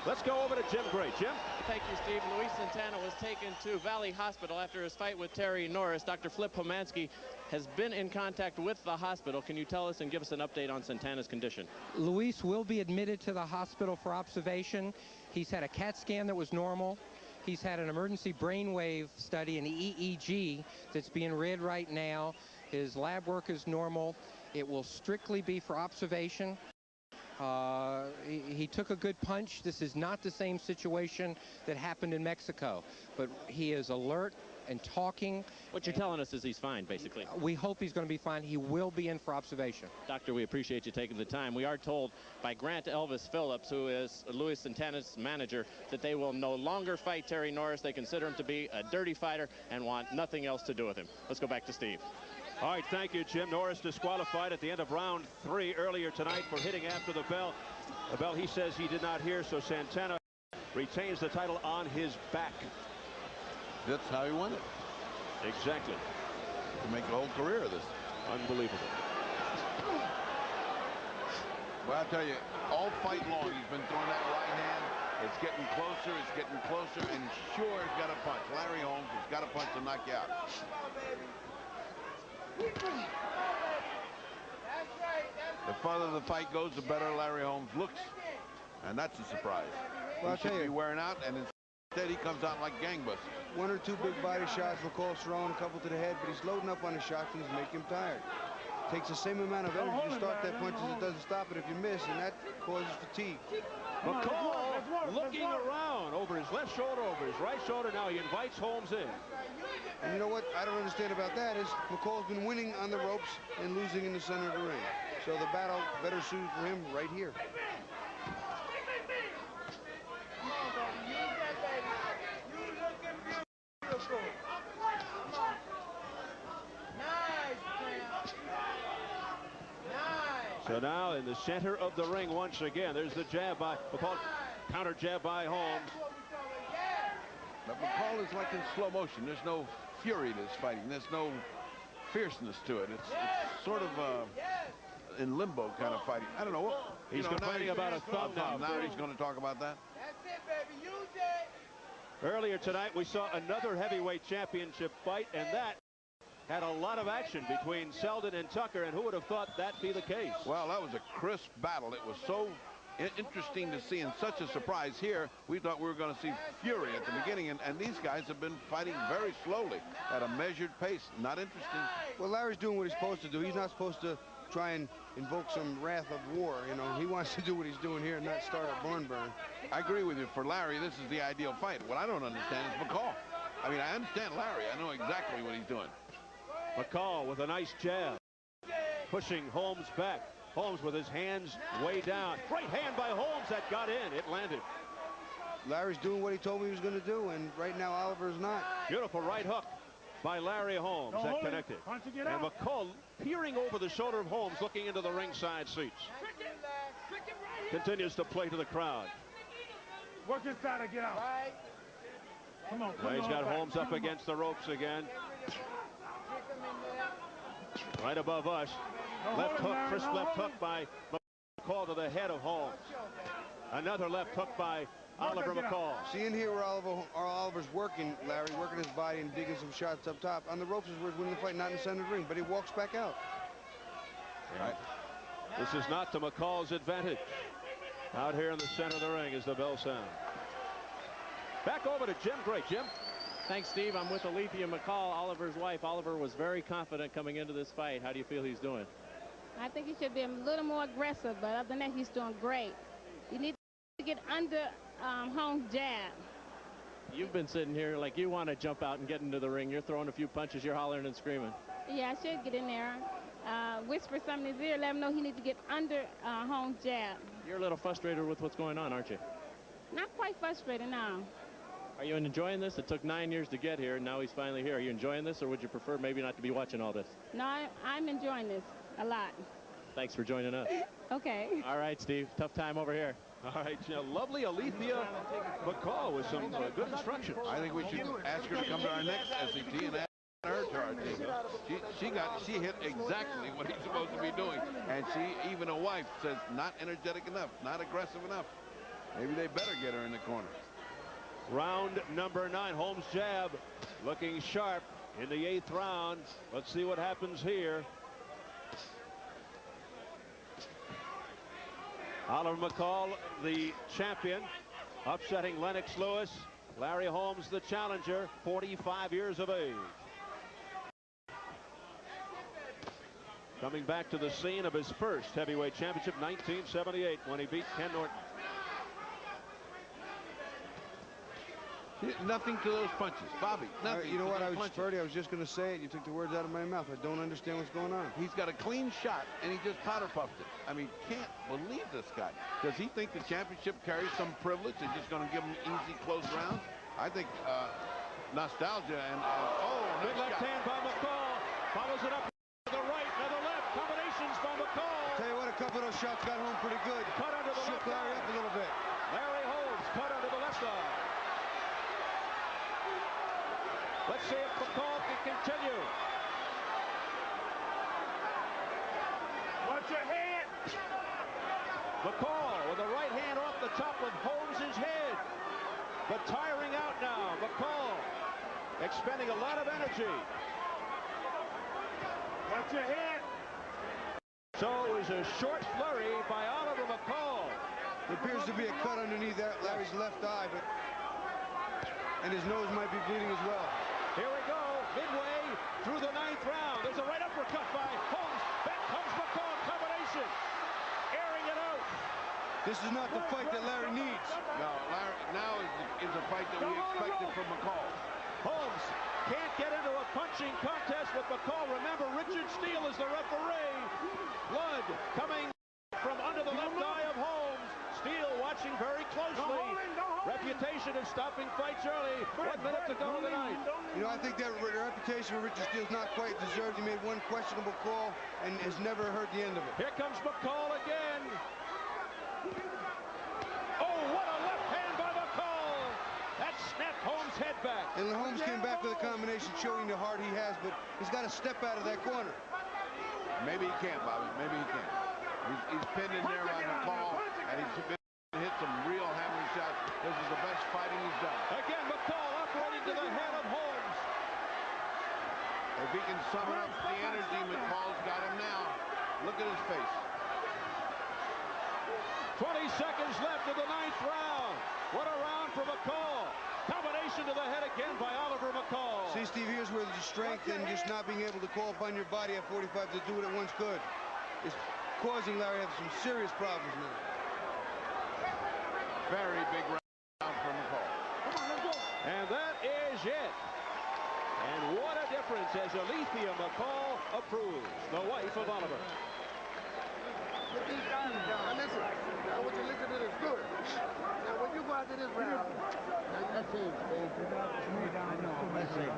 Let's go over to Jim Gray. Jim? Thank you, Steve. Luis Santana was taken to Valley Hospital after his fight with Terry Norris. Dr. Flip Pomansky has been in contact with the hospital. Can you tell us and give us an update on Santana's condition? Luis will be admitted to the hospital for observation. He's had a CAT scan that was normal. He's had an emergency brainwave study, an EEG, that's being read right now. His lab work is normal. It will strictly be for observation. He took a good punch. This is not the same situation that happened in Mexico, but he is alert and talking. What you're telling us is he's fine, basically. We hope he's going to be fine. He will be in for observation. Doctor, we appreciate you taking the time. We are told by Grant Elvis Phillips, who is Luis Santana's manager, that they will no longer fight Terry Norris. They consider him to be a dirty fighter and want nothing else to do with him. Let's go back to Steve. All right, thank you, Jim. Norris disqualified at the end of round 3 earlier tonight for hitting after the bell. The bell he says he did not hear, so Santana retains the title on his back. That's how he won it. Exactly. To make a whole career of this. Unbelievable. Well, I'll tell you, all fight long, he's been throwing that right hand. It's getting closer, and sure, he's got a punch. Larry Holmes has got a punch to knock you out. The farther the fight goes, the better Larry Holmes looks, and that's a surprise. Well, he should be wearing out, and Instead, he comes out like gangbusters. One or two big body shots. McCall's throwing a couple to the head, but he's loading up on his shots and he's making him tired. Takes the same amount of energy to start that punch as it does to stop it if you miss, and that causes fatigue. McCall looking around over his left shoulder, over his right shoulder. Now he invites Holmes in. And you know what I don't understand about that is McCall's been winning on the ropes and losing in the center of the ring. So the battle better suited for him right here. So now in the center of the ring once again. There's the jab by McCall, counter jab by Holmes. But McCall is like in slow motion. There's no fury to his fighting. There's no fierceness to it. It's sort of in limbo kind of fighting. I don't know. He's complaining about a thumb now. Now he's going to talk about that. That's it, baby. Use it. Earlier tonight, we saw another heavyweight championship fight, and that had a lot of action between Selden and Tucker, and who would have thought that'd be the case? Well, that was a crisp battle. It was so interesting to see, and such a surprise here. We thought we were going to see fury at the beginning, and these guys have been fighting very slowly at a measured pace. Not interesting. Well, Larry's doing what he's supposed to do. He's not supposed to try and invoke some wrath of war. You know, he wants to do what he's doing here and not start a barn burn. I agree with you. For Larry, this is the ideal fight. What I don't understand is McCall. I mean, I understand Larry. I know exactly what he's doing. McCall with a nice jab, pushing Holmes back. Holmes with his hands way down. Great hand by Holmes that got in. It landed. Larry's doing what he told me he was going to do, and right now Oliver's not. Beautiful right hook by Larry Holmes that connected. And McCall peering over the shoulder of Holmes, looking into the ringside seats. Continues to play to the crowd. Work inside and get out. Come on, now he's got Holmes up against the ropes again. Right above us. Left hook, crisp left hook by McCall to the head of Holmes. Another left hook by Oliver McCall. See in here where Oliver's working, Larry, working his body and digging some shots up top. On the ropes is where he's winning the fight, not in the center of the ring, but he walks back out. Right. This is not to McCall's advantage. Out here in the center of the ring as the bell sounds. Back over to Jim Gray. Jim? Thanks, Steve. I'm with Alethea McCall, Oliver's wife. Oliver was very confident coming into this fight. How do you feel he's doing? I think he should be a little more aggressive, but other than that, he's doing great. You need to get under Holmes' jab. You've been sitting here like you want to jump out and get into the ring. You're throwing a few punches. You're hollering and screaming. Yeah, I should get in there. Whisper something in his ear, let him know he needs to get under Holmes' jab. You're a little frustrated with what's going on, aren't you? Not quite frustrated, no. Are you enjoying this? It took 9 years to get here, and now he's finally here. Are you enjoying this, or would you prefer maybe not to be watching all this? No, I'm enjoying this a lot. Thanks for joining us. Okay. All right, Steve. Tough time over here. All right, lovely Alethea McCall with some good instructions. I think we should ask her to come to our next SET and add her to our team. She hit exactly what he's supposed to be doing, and even a wife says not energetic enough, not aggressive enough. Maybe they better get her in the corner. Round number 9, Holmes' jab looking sharp in the 8th round. Let's see what happens here. Oliver McCall, the champion, upsetting Lennox Lewis. Larry Holmes, the challenger, 45 years of age. Coming back to the scene of his first heavyweight championship, 1978, when he beat Ken Norton. Nothing to those punches, Bobby. Nothing. You know what? I was just going to say it. You took the words out of my mouth. I don't understand what's going on. He's got a clean shot, and he just powder puffed it. I mean, can't believe this guy. Does he think the championship carries some privilege and just going to give him easy, close rounds? I think nostalgia and big left hand by McCall. Follows it up to the right, to the left. Combinations by McCall. Tell you what, a couple of those shots got home pretty good. Cut under the left Larry up a little bit. Larry Holmes cut under the left eye. Let's see if McCall can continue. Watch your head. McCall with the right hand off the top of Holmes' head. But tiring out now. McCall expending a lot of energy. Watch your head. So it was a short flurry by Oliver McCall. There appears to be a cut underneath Larry's left eye, but and his nose might be bleeding as well. Here we go, midway through the 9th round. There's a right uppercut by Holmes. Back comes McCall, combination. Airing it out. This is not the fight that Larry needs. No, Larry, now is a fight that we expected from McCall. Holmes can't get into a punching contest with McCall. Remember, Richard Steele is the referee. Blood coming from under the left eye of Holmes. Steele watching very closely. Reputation of stopping fights early. 1 minute to go in the ninth. You know, I think that reputation for Richard Steele's not quite deserved. He made one questionable call and has never heard the end of it. Here comes McCall again. Oh, what a left hand by McCall. That snapped Holmes' head back. And Holmes came back with a combination showing the heart he has, but he's got to step out of that corner. Maybe he can't, Bobby. Maybe he can't. He's pinned in there by McCall, and he's hit some real hammering shots. This is the best fighting he's done. Again, McCall operating to the head of Holmes. If he can summon up the energy, McCall's got him now. Look at his face. 20 seconds left in the 9th round. What a round for McCall. Combination to the head again by Oliver McCall. See, Steve, here's where the strength and just not being able to call upon your body at 45 to do it at once good is causing Larry to have some serious problems now. Very big round for McCall. And that is it. And what a difference as Alethea McCall approves, the wife of Oliver. Put these guys down. Now listen, I want you to listen to this good. Now when you go out to this round, that's it, baby. I know, that's it.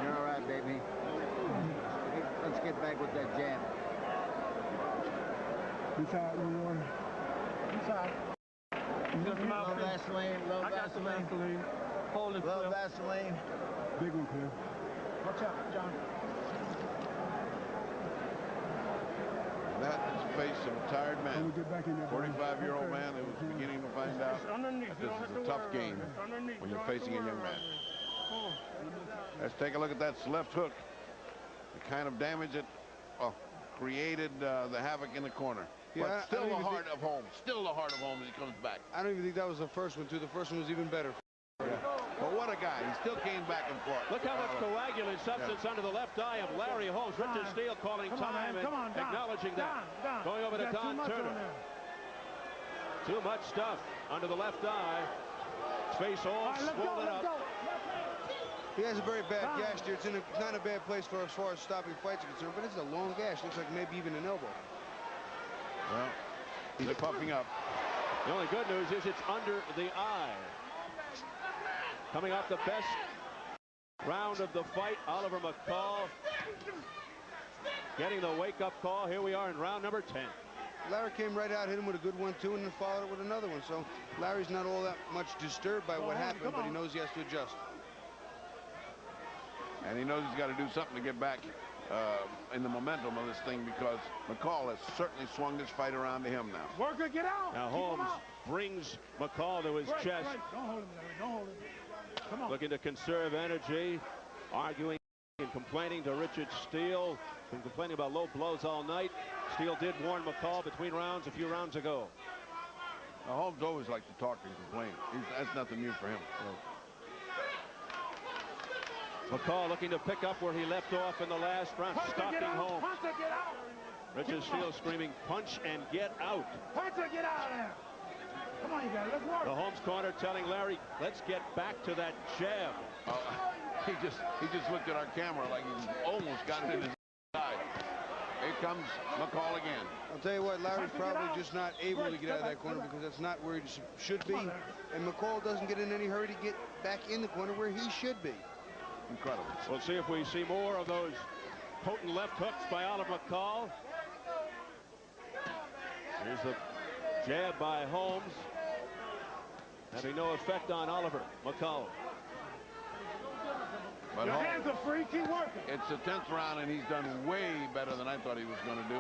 You're all right, baby. Let's get back with that jab. Inside, Leroy. Inside. Low Vaseline, low Vaseline. Hold it, low Cliff. Vaseline. Big one, Cliff. Watch out, John. That is the face of a tired man. 45-year-old man who was beginning to find out that this is a tough game when you're facing a young man. Let's take a look at that left hook. The kind of damage it created the havoc in the corner. Yeah, but still the heart of Holmes. Still the heart of Holmes as he comes back. I don't even think that was the first one, too. The first one was even better. Yeah. But what a guy. He still came back and fought. Look how much coagulant substance under the left eye of Larry Holmes. Richard Steele calling time and acknowledging that. Going over to Don Turner. Too much stuff under the left eye. His face all swollen up. He has a very bad gash here. It's not a bad place for as far as stopping fights are concerned, but it's a long gash. Looks like maybe even an elbow. Well, he's puffing up. The only good news is it's under the eye. Coming off the best round of the fight, Oliver McCall getting the wake-up call. Here we are in round number 10. Larry came right out, hit him with a good 1-2, and then followed it with another one. So Larry's not all that much disturbed by what happened, but he knows he has to adjust. And he knows he's got to do something to get back in the momentum of this thing, because McCall has certainly swung this fight around to him now. Worker, get out! Now Holmes brings McCall to his chest. Don't hold him, Larry. Don't hold him. Come on. Looking to conserve energy, arguing and complaining to Richard Steele. Been complaining about low blows all night. Steele did warn McCall between rounds a few rounds ago. Now, Holmes always liked to talk and complain. That's nothing new for him. McCall looking to pick up where he left off in the last round, stalking Holmes. Puncher, get out! Richard Steele screaming, punch and get out. Puncher, get out of there! Come on, you guys, let's work. The Holmes corner telling Larry, let's get back to that jab. He just looked at our camera like he almost got it in his eye. Here comes McCall again. I'll tell you what, Larry's probably just not able to get out of that corner because that's not where he should be. And McCall doesn't get in any hurry to get back in the corner where he should be. Incredible. We'll see if we see more of those potent left hooks by Oliver McCall. Here's the jab by Holmes, having no effect on Oliver McCall. But your hands are free, keep working. It's the 10th round, and he's done way better than I thought he was going to do.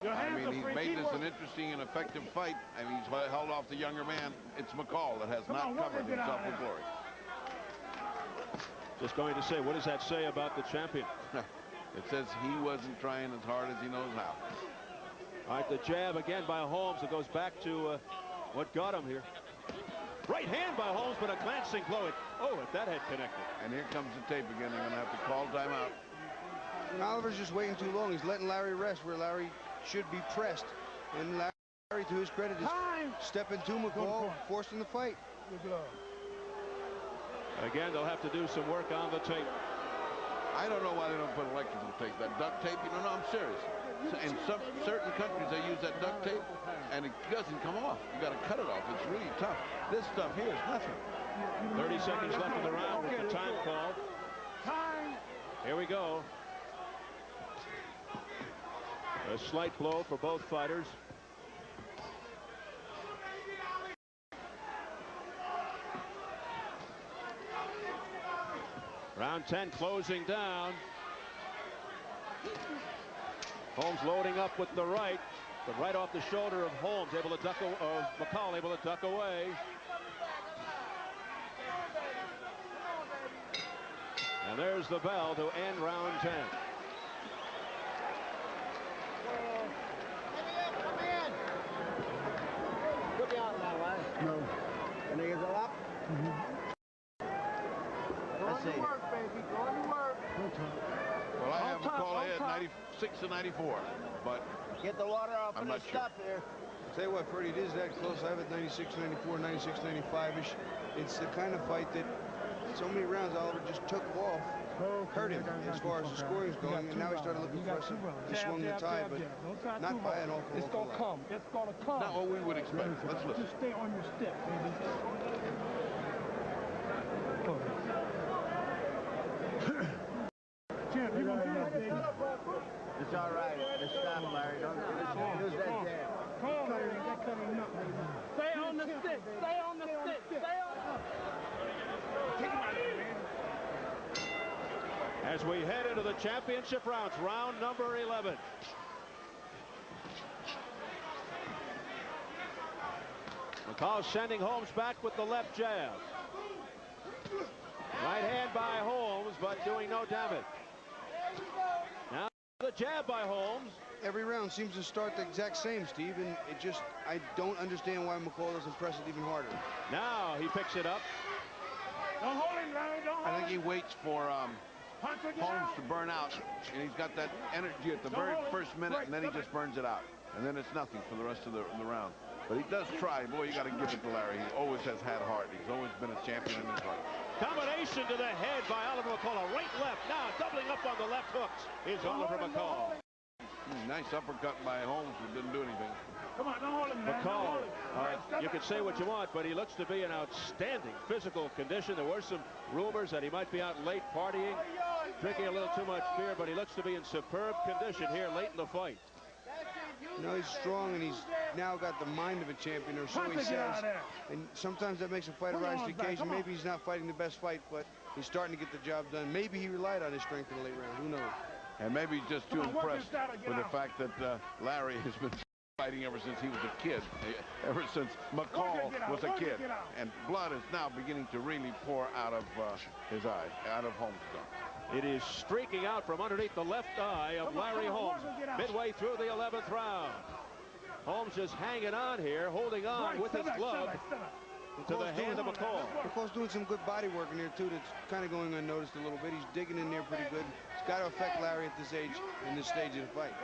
Your hands I mean, he's made this an interesting and effective fight, and he's held off the younger man. It's McCall that has not covered himself with glory. Just going to say, what does that say about the champion? It says he wasn't trying as hard as he knows how. All right, the jab again by Holmes. It goes back to what got him here. Right hand by Holmes, but a glancing blow. If that had connected. And here comes the tape again. They're going to have to call timeout. And Oliver's just waiting too long. He's letting Larry rest where Larry should be pressed. And Larry, to his credit, is stepping to McCall, forcing the fight. Again, they'll have to do some work on the tape. I don't know why they don't put electrical tape. That duct tape, you know, no, I'm serious. In certain countries, they use that duct tape, and it doesn't come off. You got to cut it off. It's really tough. This stuff here is nothing. 30 seconds left in the round with the time call. Here we go. A slight blow for both fighters. Round 10 closing down. Holmes loading up with the right, but right off the shoulder of Holmes, able to duck, of McCall, able to duck away. And there's the bell to end round 10. No. And they go up. Let's see. Well, I have McCall ahead 96 to 94, but get the water off I'm and not the sure. stuff here. Tell you what, Freddie, it is that close. I have it 96, 94, 96, 95-ish. It's the kind of fight that so many rounds Oliver just took off, hurt him as far as the scoring's going, and now he started looking for us to swung the tide, but not by an awful lot. It's going to come. It's going to come. Not what we would expect. Let's listen. Just stay on your step, baby. It's all right. Just stop, Larry. Don't use that jab. Stay on the stick. Stay on the stick. Stay on. As we head into the championship rounds, round number 11. McCall sending Holmes back with the left jab. Right hand by Holmes, but doing no damage. Now the jab by Holmes. Every round seems to start the exact same, Steve, and I don't understand why McCall doesn't press it even harder. Now he picks it up. Don't hold him, Larry. Don't hold him. I think he waits for Holmes to burn out, and he's got that energy at the very first minute, and then he just burns it out. And then it's nothing for the rest of the round. But he does try. Boy, you got to give it to Larry. He always has had heart. He's always been a champion in his heart. Combination to the head by Oliver McCall. A right left. Now doubling up on the left hooks is Oliver McCall. Nice uppercut by Holmes, who didn't do anything. Come on, don't hold him, man. McCall, you can say what you want, but he looks to be in outstanding physical condition. There were some rumors that he might be out late partying, drinking a little too much beer, but he looks to be in superb condition here late in the fight. You know, he's strong, and he's now got the mind of a champion, or so he says. And sometimes that makes a fighter rise to the occasion. Maybe he's not fighting the best fight, but he's starting to get the job done. Maybe he relied on his strength in the late round. Who knows? And maybe he's just too impressed with the fact that Larry has been fighting ever since he was a kid, ever since McCall was a kid. And blood is now beginning to really pour out of his eye, out of Holmes' eye. It is streaking out from underneath the left eye of Larry Holmes midway through the 11th round. Holmes just hanging on here, holding on with his glove to the hand of McCall. McCall's doing some good body work in there, too, that's kind of going unnoticed a little bit. He's digging in there pretty good. It's got to affect Larry at this age, in this stage of the fight.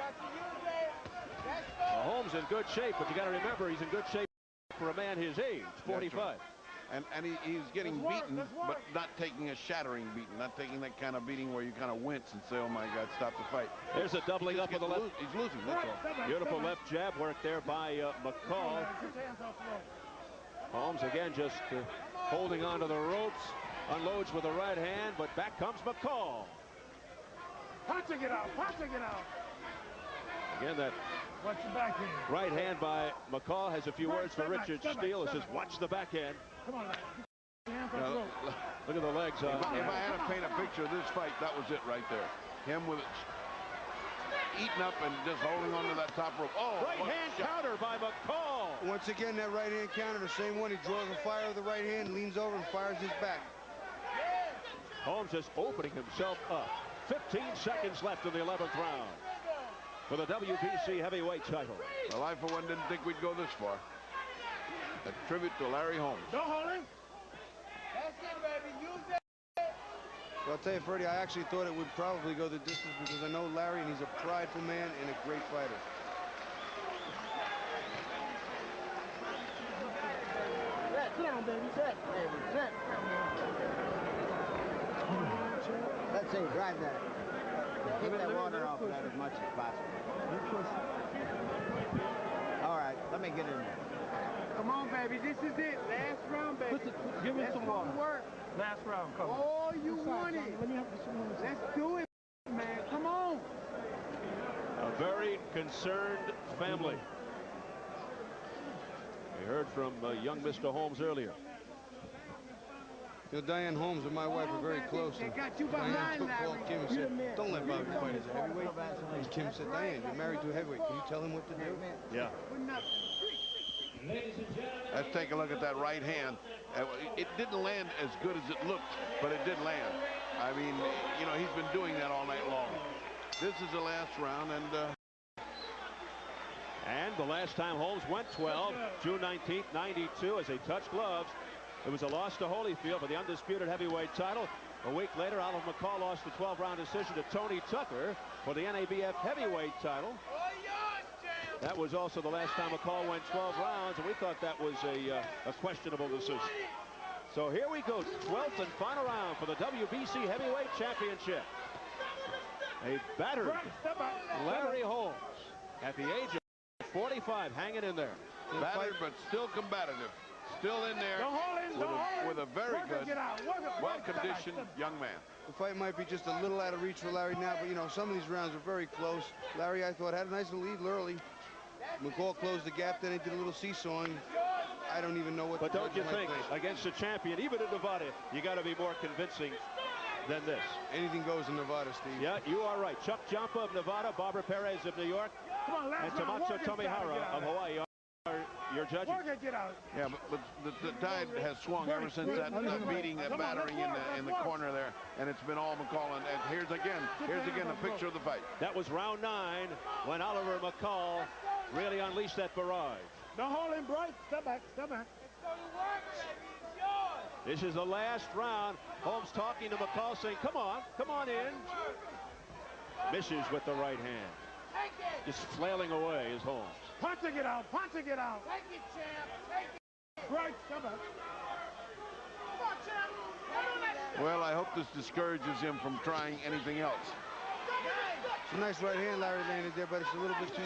Well, Holmes in good shape, but you got to remember he's in good shape for a man his age, 45. And he's getting beaten, but not taking a shattering beating, not taking that kind of beating where you kind of wince and say, oh my God, stop the fight. There's a doubling up of the left. He's losing, that's all. Beautiful left jab work there by McCall. Holmes again just holding on to the ropes, unloads with the right hand, but back comes McCall. Punching it out, punching it out. Again, that right hand by McCall has a few words for Richard Steele. It says, watch the backhand. Come on, look at the legs. If I had to paint a picture of this fight, that was it right there. Him with it eating up and just holding on to that top rope. Oh, right hand counter by McCall. Once again, that right hand counter, the same one. He draws a fire with the right hand, leans over and fires his back. Holmes just opening himself up. 15 seconds left in the 11th round. for the WBC heavyweight title. Well, I, for one, didn't think we'd go this far. A tribute to Larry Holmes. Don't hold him. That's it, baby. Use it. Well, I'll tell you, Freddie, I actually thought it would probably go the distance because I know Larry, and he's a prideful man and a great fighter. Sit down, baby. Sit, baby. Sit. Let's see. Drive that. Keep that water off of that as much as possible. All right. Let me get in there. Come on, baby. This is it. Last round, baby. Give me some water. Work. Last round, come on. All you wanted. Let's do it, man. Come on. A very concerned family. We heard from young Mr. Holmes earlier. You know, Diane Holmes and my wife are very close. And Diane called Kim and said, don't let Bobby fight as a heavyweight. And Kim said, Diane, you're married to a heavyweight. Can you tell him what to do? Yeah. Let's take a look at that right hand. It didn't land as good as it looked, but it did land. I mean, you know, he's been doing that all night long. This is the last round, and the last time Holmes went 12, June 19th, 92, as they touched gloves. It was a loss to Holyfield for the undisputed heavyweight title. A week later, Oliver McCall lost the 12-round decision to Tony Tucker for the NABF heavyweight title. That was also the last time McCall went 12 rounds, and we thought that was a questionable decision. So here we go, 12th and final round for the WBC heavyweight championship. A battered Larry Holmes at the age of 45, hanging in there. battered but still combative. Still in there with a very good, well-conditioned young man. The fight might be just a little out of reach for Larry now, but, you know, some of these rounds are very close. Larry, I thought, had a nice lead early. McCall closed the gap, then he did a little seesawing. I don't even know what. But don't you think, against a champion, even in Nevada, you got to be more convincing than this? Anything goes in Nevada, Steve. Yeah, you are right. Chuck Jumpa of Nevada, Barbara Perez of New York, and Tamacho Tomihara of Hawaii are your judges. Yeah, but the tide has swung ever since that beating, that battering in the corner there, and it's been all McCall. And here's again a picture of the fight. That was round 9 when Oliver McCall really unleashed that barrage. Don't hold him, Bryce. Step back, step back. This is the last round. Holmes talking to McCall, saying, come on in. Misses with the right hand. Just flailing away is Holmes. Punching it out, punching it out. Take it, champ. Take it. Bryce, step back. Come on, champ. Well, I hope this discourages him from trying anything else. It's a nice right hand Larry landed there, but it's a little bit too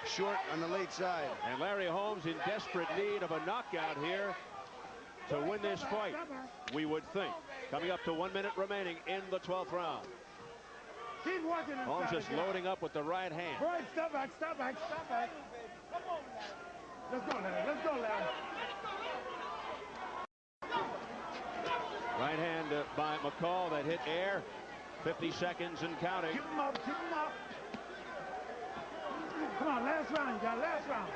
short on the late side. And Larry Holmes in desperate need of a knockout here to win this fight, we would think. Coming up to 1 minute remaining in the 12th round. Keep working inside. Holmes just loading up with the right hand. Right, step back, step back, step back. Come on, Larry. Let's go, Larry. Let's go, Larry. Right hand by McCall that hit air. 50 seconds and counting. Keep him up, keep him up. Come on, last round, you got last round.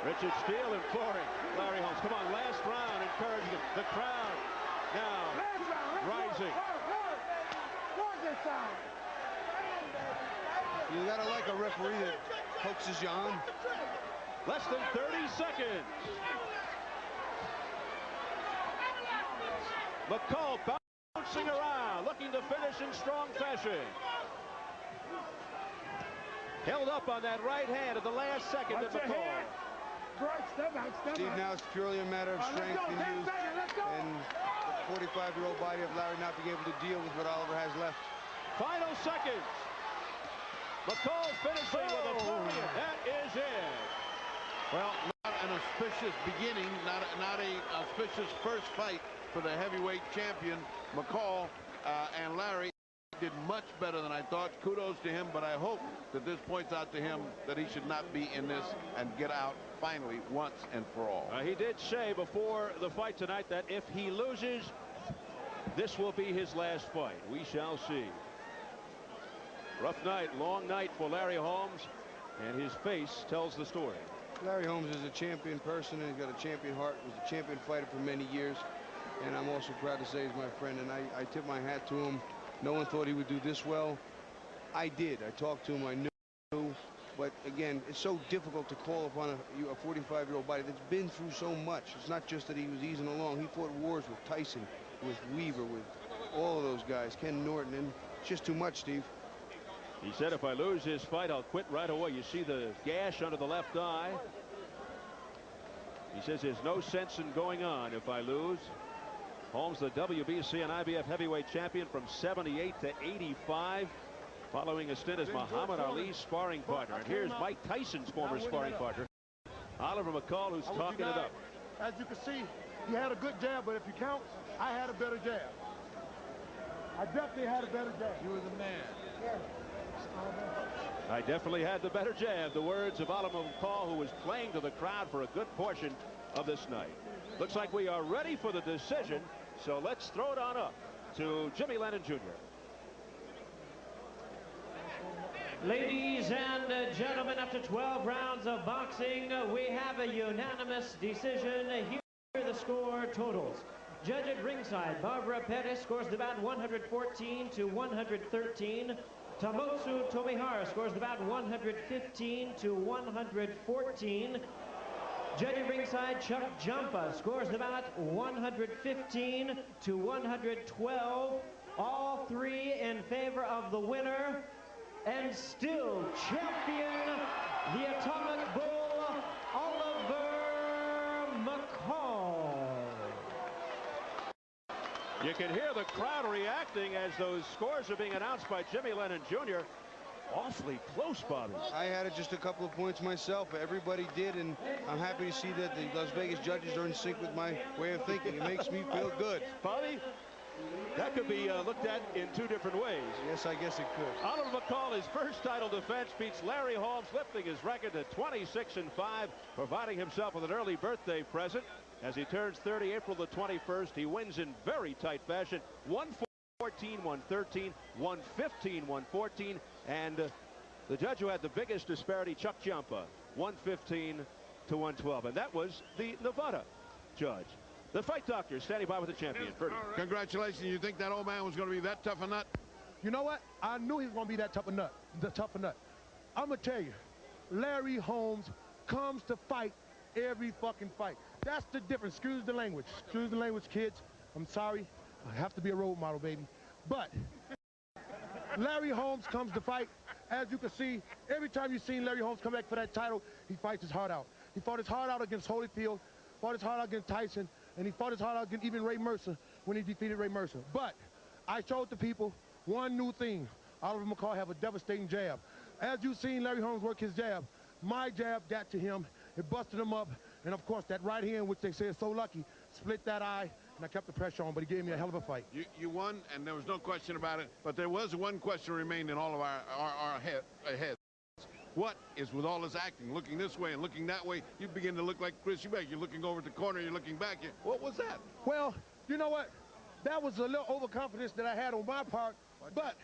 Richard Steele imploring Larry Holmes. Come on, last round, encouraging the crowd now rising. You gotta like a referee that coaxes you on. Less than 30 seconds. McCall bouncing around, looking to finish in strong fashion. Held up on that right hand at the last second of McCall. Steve, now it's purely a matter of strength and youth, and the 45-year-old body of Larry not being able to deal with what Oliver has left. Final seconds. McCall finishing with a brilliant. That is it. Well, not an auspicious beginning, not a auspicious first fight for the heavyweight champion. McCall and Larry did much better than I thought. Kudos to him, but I hope that this points out to him that he should not be in this and get out finally once and for all. He did say before the fight tonight that if he loses, this will be his last fight. We shall see. Rough night, long night for Larry Holmes, and his face tells the story. Larry Holmes is a champion person, and he's got a champion heart. Was a champion fighter for many years, and I'm also proud to say he's my friend, and I tip my hat to him. No one thought he would do this well, I did. I talked to him. I knew. But again, it's so difficult to call upon a 45-year-old body that's been through so much. It's not just that he was easing along. He fought wars with Tyson, with Weaver, with all of those guys, Ken Norton, and it's just too much, Steve. He said, if I lose this fight, I'll quit right away. You see the gash under the left eye. He says there's no sense in going on if I lose. Holmes, the WBC and IBF heavyweight champion from 78 to 85. Following a stint as Muhammad Ali's sparring partner. And here's Mike Tyson's former sparring partner, Oliver McCall, who's talking it up. As you can see, he had a good jab, but if you count, I had a better jab. I definitely had a better jab. You were the man. I definitely had the better jab. The words of Oliver McCall, who was playing to the crowd for a good portion of this night. Looks like we are ready for the decision, so let's throw it on up to Jimmy Lennon Jr. Ladies and gentlemen, after 12 rounds of boxing, we have a unanimous decision. Here are the score totals. Judge at ringside, Barbara Pettis scores the bout 114 to 113. Tamotsu Tomihara scores the bout 115 to 114. Judge at ringside, Chuck Jampa scores the bout 115 to 112. All three in favor of the winner. And still champion, the Atomic Bull, Oliver McCall. You can hear the crowd reacting as those scores are being announced by Jimmy Lennon Jr. Awfully close, Bobby. I had it just a couple of points myself. Everybody did, and I'm happy to see that the Las Vegas judges are in sync with my way of thinking. It makes me feel good. Bobby, that could be looked at in two different ways. Yes, I guess it could. Oliver McCall, his first title defense, beats Larry Holmes, lifting his record to 26-5, providing himself with an early birthday present. As he turns 30 April the 21st, he wins in very tight fashion. 114, 113, 115, 114, and the judge who had the biggest disparity, Chuck Jampa, 115 to 112, and that was the Nevada judge. The fight doctor standing by with the champion. Congratulations. You think that old man was going to be that tough a nut? You know what? I knew he was going to be that tough a nut. I'm going to tell you, Larry Holmes comes to fight every fucking fight. That's the difference. Excuse the language. Excuse the language, kids. I'm sorry. I have to be a role model, baby. But Larry Holmes comes to fight. As you can see, every time you've seen Larry Holmes come back for that title, he fights his heart out. He fought his heart out against Holyfield, fought his heart out against Tyson, and he fought his heart out against even Ray Mercer when he defeated Ray Mercer. But I showed the people one new thing. Oliver McCall have a devastating jab. As you've seen Larry Holmes work his jab, my jab got to him. It busted him up. And, of course, that right hand, which they say is so lucky, split that eye, and I kept the pressure on, but he gave me a hell of a fight. You won, and there was no question about it. But there was one question remained in all of our heads. What is with all this acting, looking this way and looking that way? You begin to look like Chris Eubank. You're looking over at the corner, you're looking back. What was that? Well, you know what? That was a little overconfidence that I had on my part, but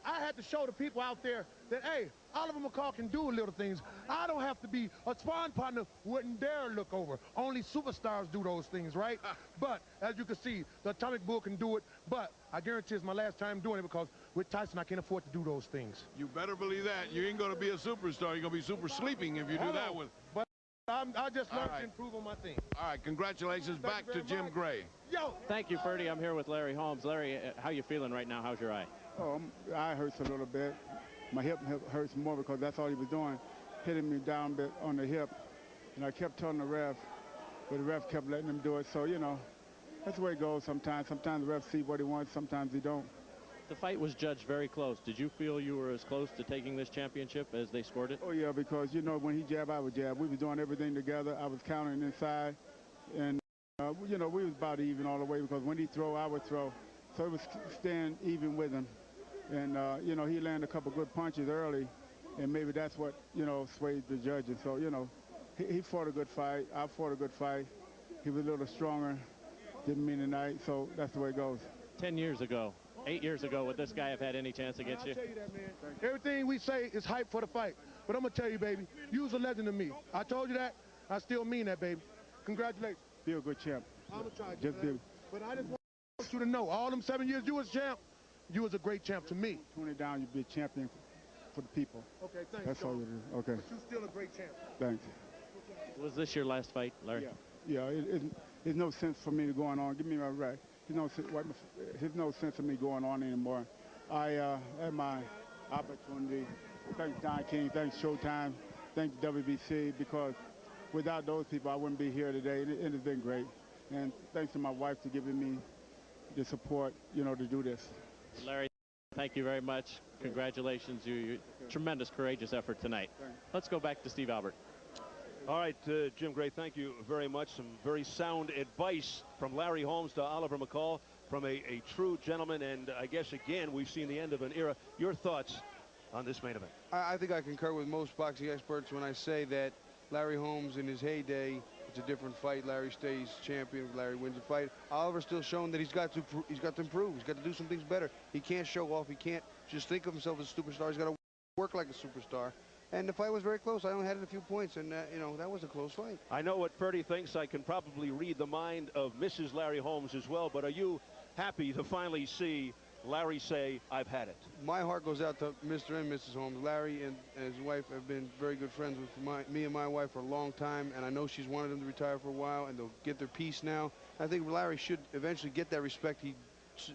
I had to show the people out there that, hey, Oliver McCall can do little things. I don't have to be a sparring partner, wouldn't dare look over. Only superstars do those things, right? But as you can see, the Atomic Bull can do it, but I guarantee it's my last time doing it because with Tyson, I can't afford to do those things. You better believe that. You ain't going to be a superstar. You're going to be super sleeping if you do that with. But I just learned to improve on my thing. All right, congratulations. Back to Jim Gray. Yo! Thank you, Ferdy. I'm here with Larry Holmes. Larry, how you feeling right now? How's your eye? Oh, my eye hurts a little bit. My hip hurts more because that's all he was doing, hitting me down a bit on the hip. And I kept telling the ref, but the ref kept letting him do it. So, you know, that's the way it goes sometimes. Sometimes the ref see what he wants, sometimes he don't. The fight was judged very close. Did you feel you were as close to taking this championship as they scored it? Oh, yeah, because, you know, when he jabbed, I would jab. We were doing everything together. I was countering inside. And, you know, we was about even all the way because when he throw, I would throw. So it was staying even with him. And, you know, he landed a couple good punches early, and maybe that's what, you know, swayed the judges. So, you know, he fought a good fight. I fought a good fight. He was a little stronger. Didn't mean tonight, so that's the way it goes. 10 years ago, 8 years ago, would this guy have had any chance against you? I'll tell you that, man. Everything we say is hype for the fight. But I'm going to tell you, baby, you was a legend to me. I told you that. I still mean that, baby. Congratulations. Be a good champ. I'm going to try. Just be. But I just want you to know, all them 7 years you was champ, you was a great champ to me. 20 down, you be a champion for the people. Okay, thanks, That's all Sean. it is. Okay. But you're still a great champ. Thanks. Was this your last fight, Larry? Yeah. There's no sense for me going on. Give me my right. There's no sense of me going on anymore. I had my opportunity. Thanks Don King. Thanks Showtime. Thanks WBC, because without those people, I wouldn't be here today. And it's been great. And thanks to my wife for giving me the support, to do this. Larry, thank you very much. Congratulations. You tremendous, courageous effort tonight. Let's go back to Steve Albert. All right, Jim Gray, thank you very much. Some very sound advice from Larry Holmes to Oliver McCall, from a true gentleman. And I guess, again, we've seen the end of an era. Your thoughts on this main event? I think I concur with most boxing experts when I say that Larry Holmes in his heyday, it's a different fight. Larry stays champion. Larry wins a fight. Oliver's still shown that he's got to improve. He's got to do some things better. He can't show off. He can't just think of himself as a superstar. He's got to work like a superstar. And the fight was very close. I only had it a few points, and that was a close fight. I know what Ferdy thinks. I can probably read the mind of Mrs. Larry Holmes as well. But are you happy to finally see Larry say, "I've had it"? My heart goes out to Mr. and Mrs. Holmes. Larry and his wife have been very good friends with me and my wife for a long time, and I know she's wanted him to retire for a while, and they'll get their peace now. I think Larry should eventually get that respect he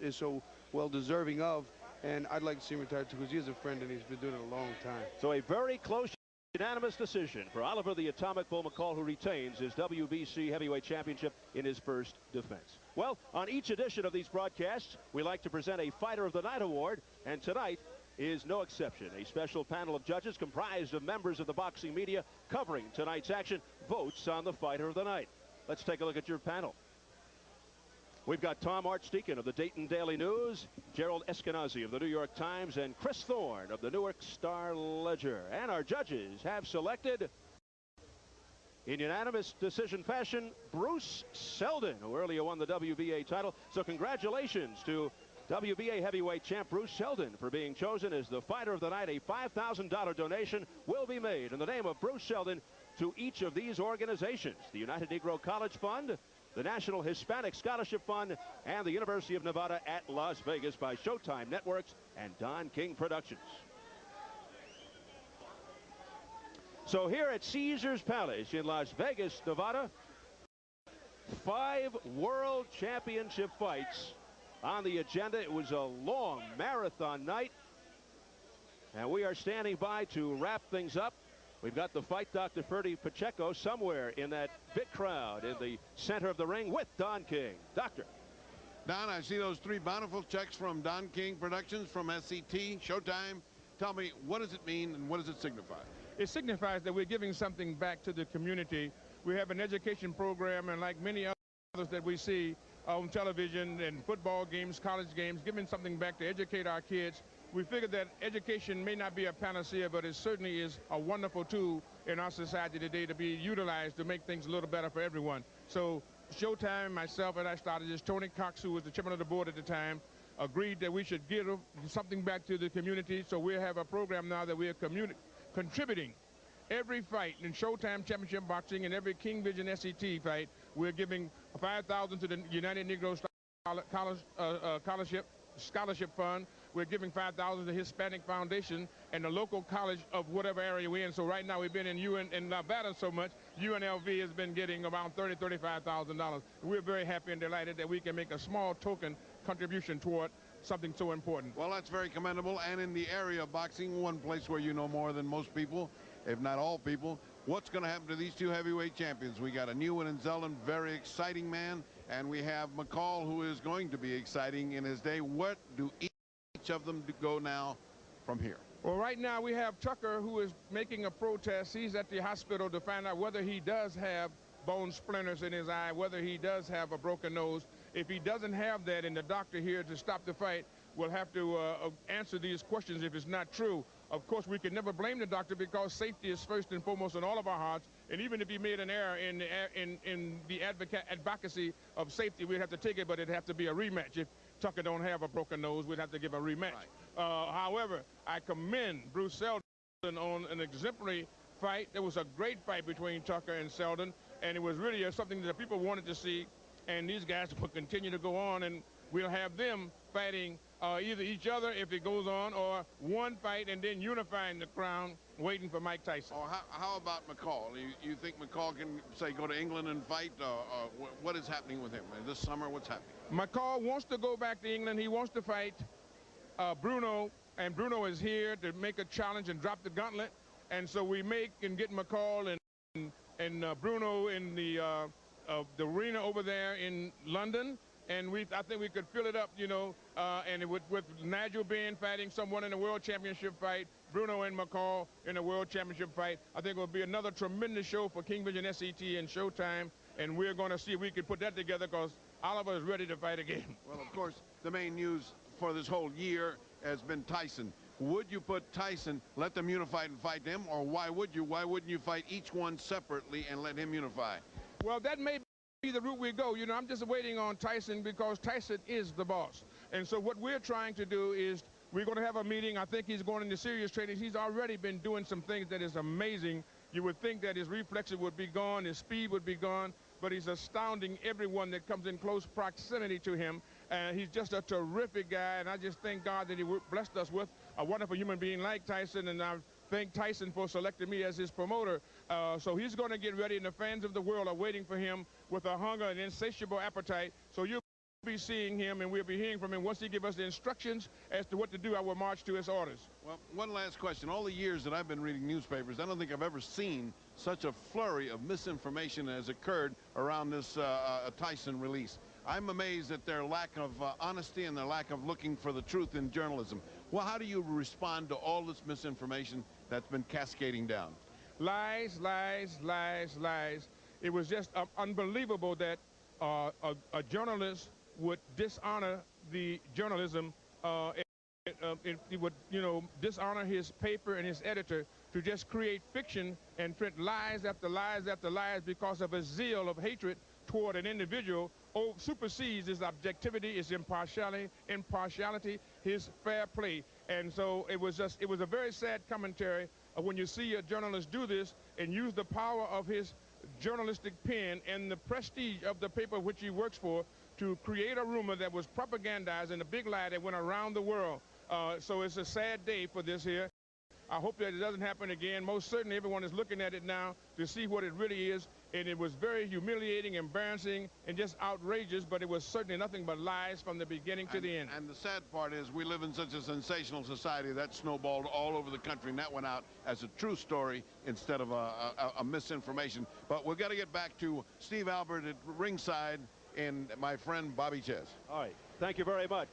is so well deserving of, and I'd like to see him retire too, because he is a friend and he's been doing it a long time. So a very close unanimous decision for Oliver the Atomic Bull McCall, who retains his WBC heavyweight championship in his first defense. Well, on each edition of these broadcasts, we like to present a Fighter of the Night award, and tonight is no exception. A special panel of judges comprised of members of the boxing media covering tonight's action votes on the Fighter of the Night. Let's take a look at your panel. We've got Tom Archdeacon of the Dayton Daily News, Gerald Eskenazi of the New York Times, and Chris Thorne of the Newark Star-Ledger. And our judges have selected, in unanimous decision fashion, Bruce Seldon, who earlier won the WBA title. So congratulations to WBA heavyweight champ Bruce Seldon for being chosen as the Fighter of the Night. A $5,000 donation will be made in the name of Bruce Seldon to each of these organizations: the United Negro College Fund, the National Hispanic Scholarship Fund, and the University of Nevada at Las Vegas by Showtime Networks and Don King Productions. So here at Caesars Palace in Las Vegas, Nevada, 5 world championship fights on the agenda. It was a long marathon night, and we are standing by to wrap things up. We've got the fight Dr. Ferdy Pacheco somewhere in that big crowd in the center of the ring with Don King. Doctor. Don, I see those 3 bountiful checks from Don King Productions, from SCT, Showtime. Tell me, what does it mean and what does it signify? It signifies that we're giving something back to the community. We have an education program, and like many others that we see on television and football games, college games, giving something back to educate our kids. We figured that education may not be a panacea, but it certainly is a wonderful tool in our society today to be utilized to make things a little better for everyone. So Showtime, myself, and I started this. Tony Cox, who was the chairman of the board at the time, agreed that we should give something back to the community. So we have a program now that we are contributing. Every fight in Showtime Championship Boxing and every King Vision SCT fight, we're giving $5,000 to the United Negro Scholarship Fund. We're giving $5,000 to the Hispanic Foundation and the local college of whatever area we're in. So right now we've been in Nevada so much, UNLV has been getting around $35,000. We're very happy and delighted that we can make a small token contribution toward something so important. Well, that's very commendable. And in the area of boxing, one place where you know more than most people, if not all people, what's going to happen to these 2 heavyweight champions? We got a new one in Zeldin, very exciting man, and we have McCall, who is going to be exciting in his day. What do each of them go now from here? Well, right now we have Tucker, who is making a protest. He's at the hospital to find out whether he does have bone splinters in his eye, whether he does have a broken nose. If he doesn't have that, and the doctor here to stop the fight will have to answer these questions if it's not true. Of course, we can never blame the doctor, because safety is first and foremost in all of our hearts. And even if he made an error in the advocacy of safety, we'd have to take it, but it'd have to be a rematch. If Tucker don't have a broken nose, we'd have to give a rematch. Right. However, I commend Bruce Seldon on an exemplary fight. There was a great fight between Tucker and Seldon, and it was really something that people wanted to see. And these guys will continue to go on, and we'll have them fighting either each other if it goes on, or one fight and then unifying the crown, waiting for Mike Tyson. Or how about McCall? You think McCall can, say, go to England and fight? What is happening with him? This summer, what's happening? McCall wants to go back to England. He wants to fight Bruno, and Bruno is here to make a challenge and drop the gauntlet. And so we can get McCall and Bruno in the arena over there in London. And I think we could fill it up, you know, and with Nigel Benn fighting someone in a world championship fight, Bruno and McCall in a world championship fight. I think it will be another tremendous show for King Vision SET and Showtime, and we're going to see if we can put that together, because Oliver is ready to fight again. Well, of course, the main news for this whole year has been Tyson. Would you put Tyson, let them unify and fight them, or why would you? Why wouldn't you fight each one separately and let him unify? Well, that may be the route we go. You know, I'm just waiting on Tyson because Tyson is the boss. And so what we're trying to do is we're going to have a meeting. I think he's going into serious training. He's already been doing some things that is amazing. You would think that his reflexes would be gone, his speed would be gone, but he's astounding everyone that comes in close proximity to him. And he's just a terrific guy, and I just thank God that he blessed us with a wonderful human being like Tyson, and I thank Tyson for selecting me as his promoter. So he's going to get ready, and the fans of the world are waiting for him with a hunger and insatiable appetite. So you'll be seeing him, and we'll be hearing from him. Once he gives us the instructions as to what to do, I will march to his orders. Well, one last question. All the years that I've been reading newspapers, I don't think I've ever seen such a flurry of misinformation as occurred around this Tyson release. I'm amazed at their lack of honesty and their lack of looking for the truth in journalism. Well, how do you respond to all this misinformation that's been cascading down? Lies, lies, lies, lies. It was just unbelievable that a journalist would dishonor the journalism. He would, you know, dishonor his paper and his editor to just create fiction and print lies after lies after lies because of a zeal of hatred toward an individual. Supersedes his objectivity, his impartiality, his fair play. And so it was a very sad commentary when you see a journalist do this and use the power of his journalistic pen and the prestige of the paper which he works for to create a rumor that was propagandized and a big lie that went around the world. So it's a sad day for this here. I hope that it doesn't happen again. Most certainly everyone is looking at it now to see what it really is, and it was very humiliating, embarrassing, and just outrageous, but it was certainly nothing but lies from the beginning to the end. And the sad part is we live in such a sensational society that snowballed all over the country, and that went out as a true story instead of a misinformation. But we've got to get back to Steve Albert at ringside and my friend Bobby Ches. All right, thank you very much.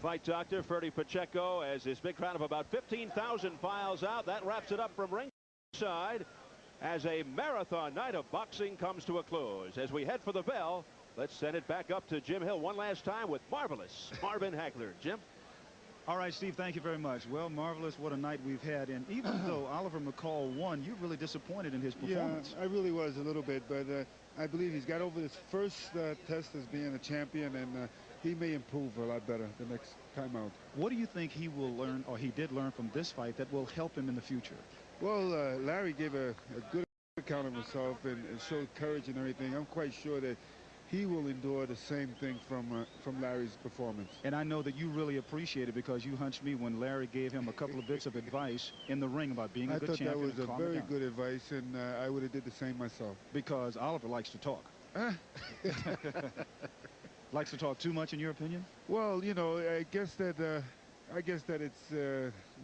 Fight doctor Ferdy Pacheco, as his big crowd of about 15,000 files out. That wraps it up from ringside as a marathon night of boxing comes to a close. As we head for the bell, let's send it back up to Jim Hill one last time with marvelous Marvin Hagler. Jim? All right, Steve, thank you very much. Well, marvelous, what a night we've had. And even though Oliver McCall won, you really disappointed in his performance. Yeah, I really was a little bit, but I believe he's got over his first test as being a champion, and he may improve a lot better the next time out. What do you think he will learn, or he did learn from this fight, that will help him in the future? Well, Larry gave a good account of himself and showed courage and everything. I'm quite sure that he will endure the same thing from Larry's performance. And I know that you really appreciate it, because you hunched me when Larry gave him a couple of bits of advice in the ring about being a good champion. I thought that was a very good advice, and I would have did the same myself. Because Oliver likes to talk. Likes to talk too much, in your opinion? Well, you know, I guess that it's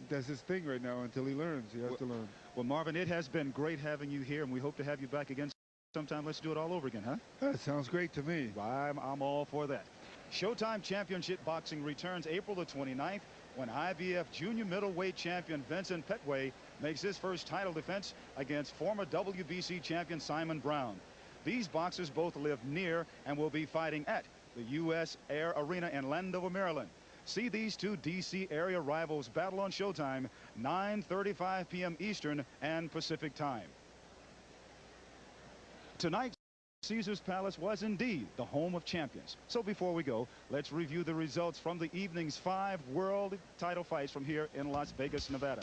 that's his thing right now until he learns. He has to learn. Well, Marvin, it has been great having you here, and we hope to have you back again sometime. Let's do it all over again, huh? That sounds great to me. I'm all for that. Showtime Championship Boxing returns April the 29th when IBF junior middleweight champion Vincent Petway makes his first title defense against former WBC champion Simon Brown. These boxers both live near and will be fighting at the U.S. Air Arena in Landover, Maryland. See these two D.C. area rivals battle on Showtime, 9:35 p.m. Eastern and Pacific time. Tonight, Caesar's Palace was indeed the home of champions. So before we go, let's review the results from the evening's 5 world title fights from here in Las Vegas, Nevada.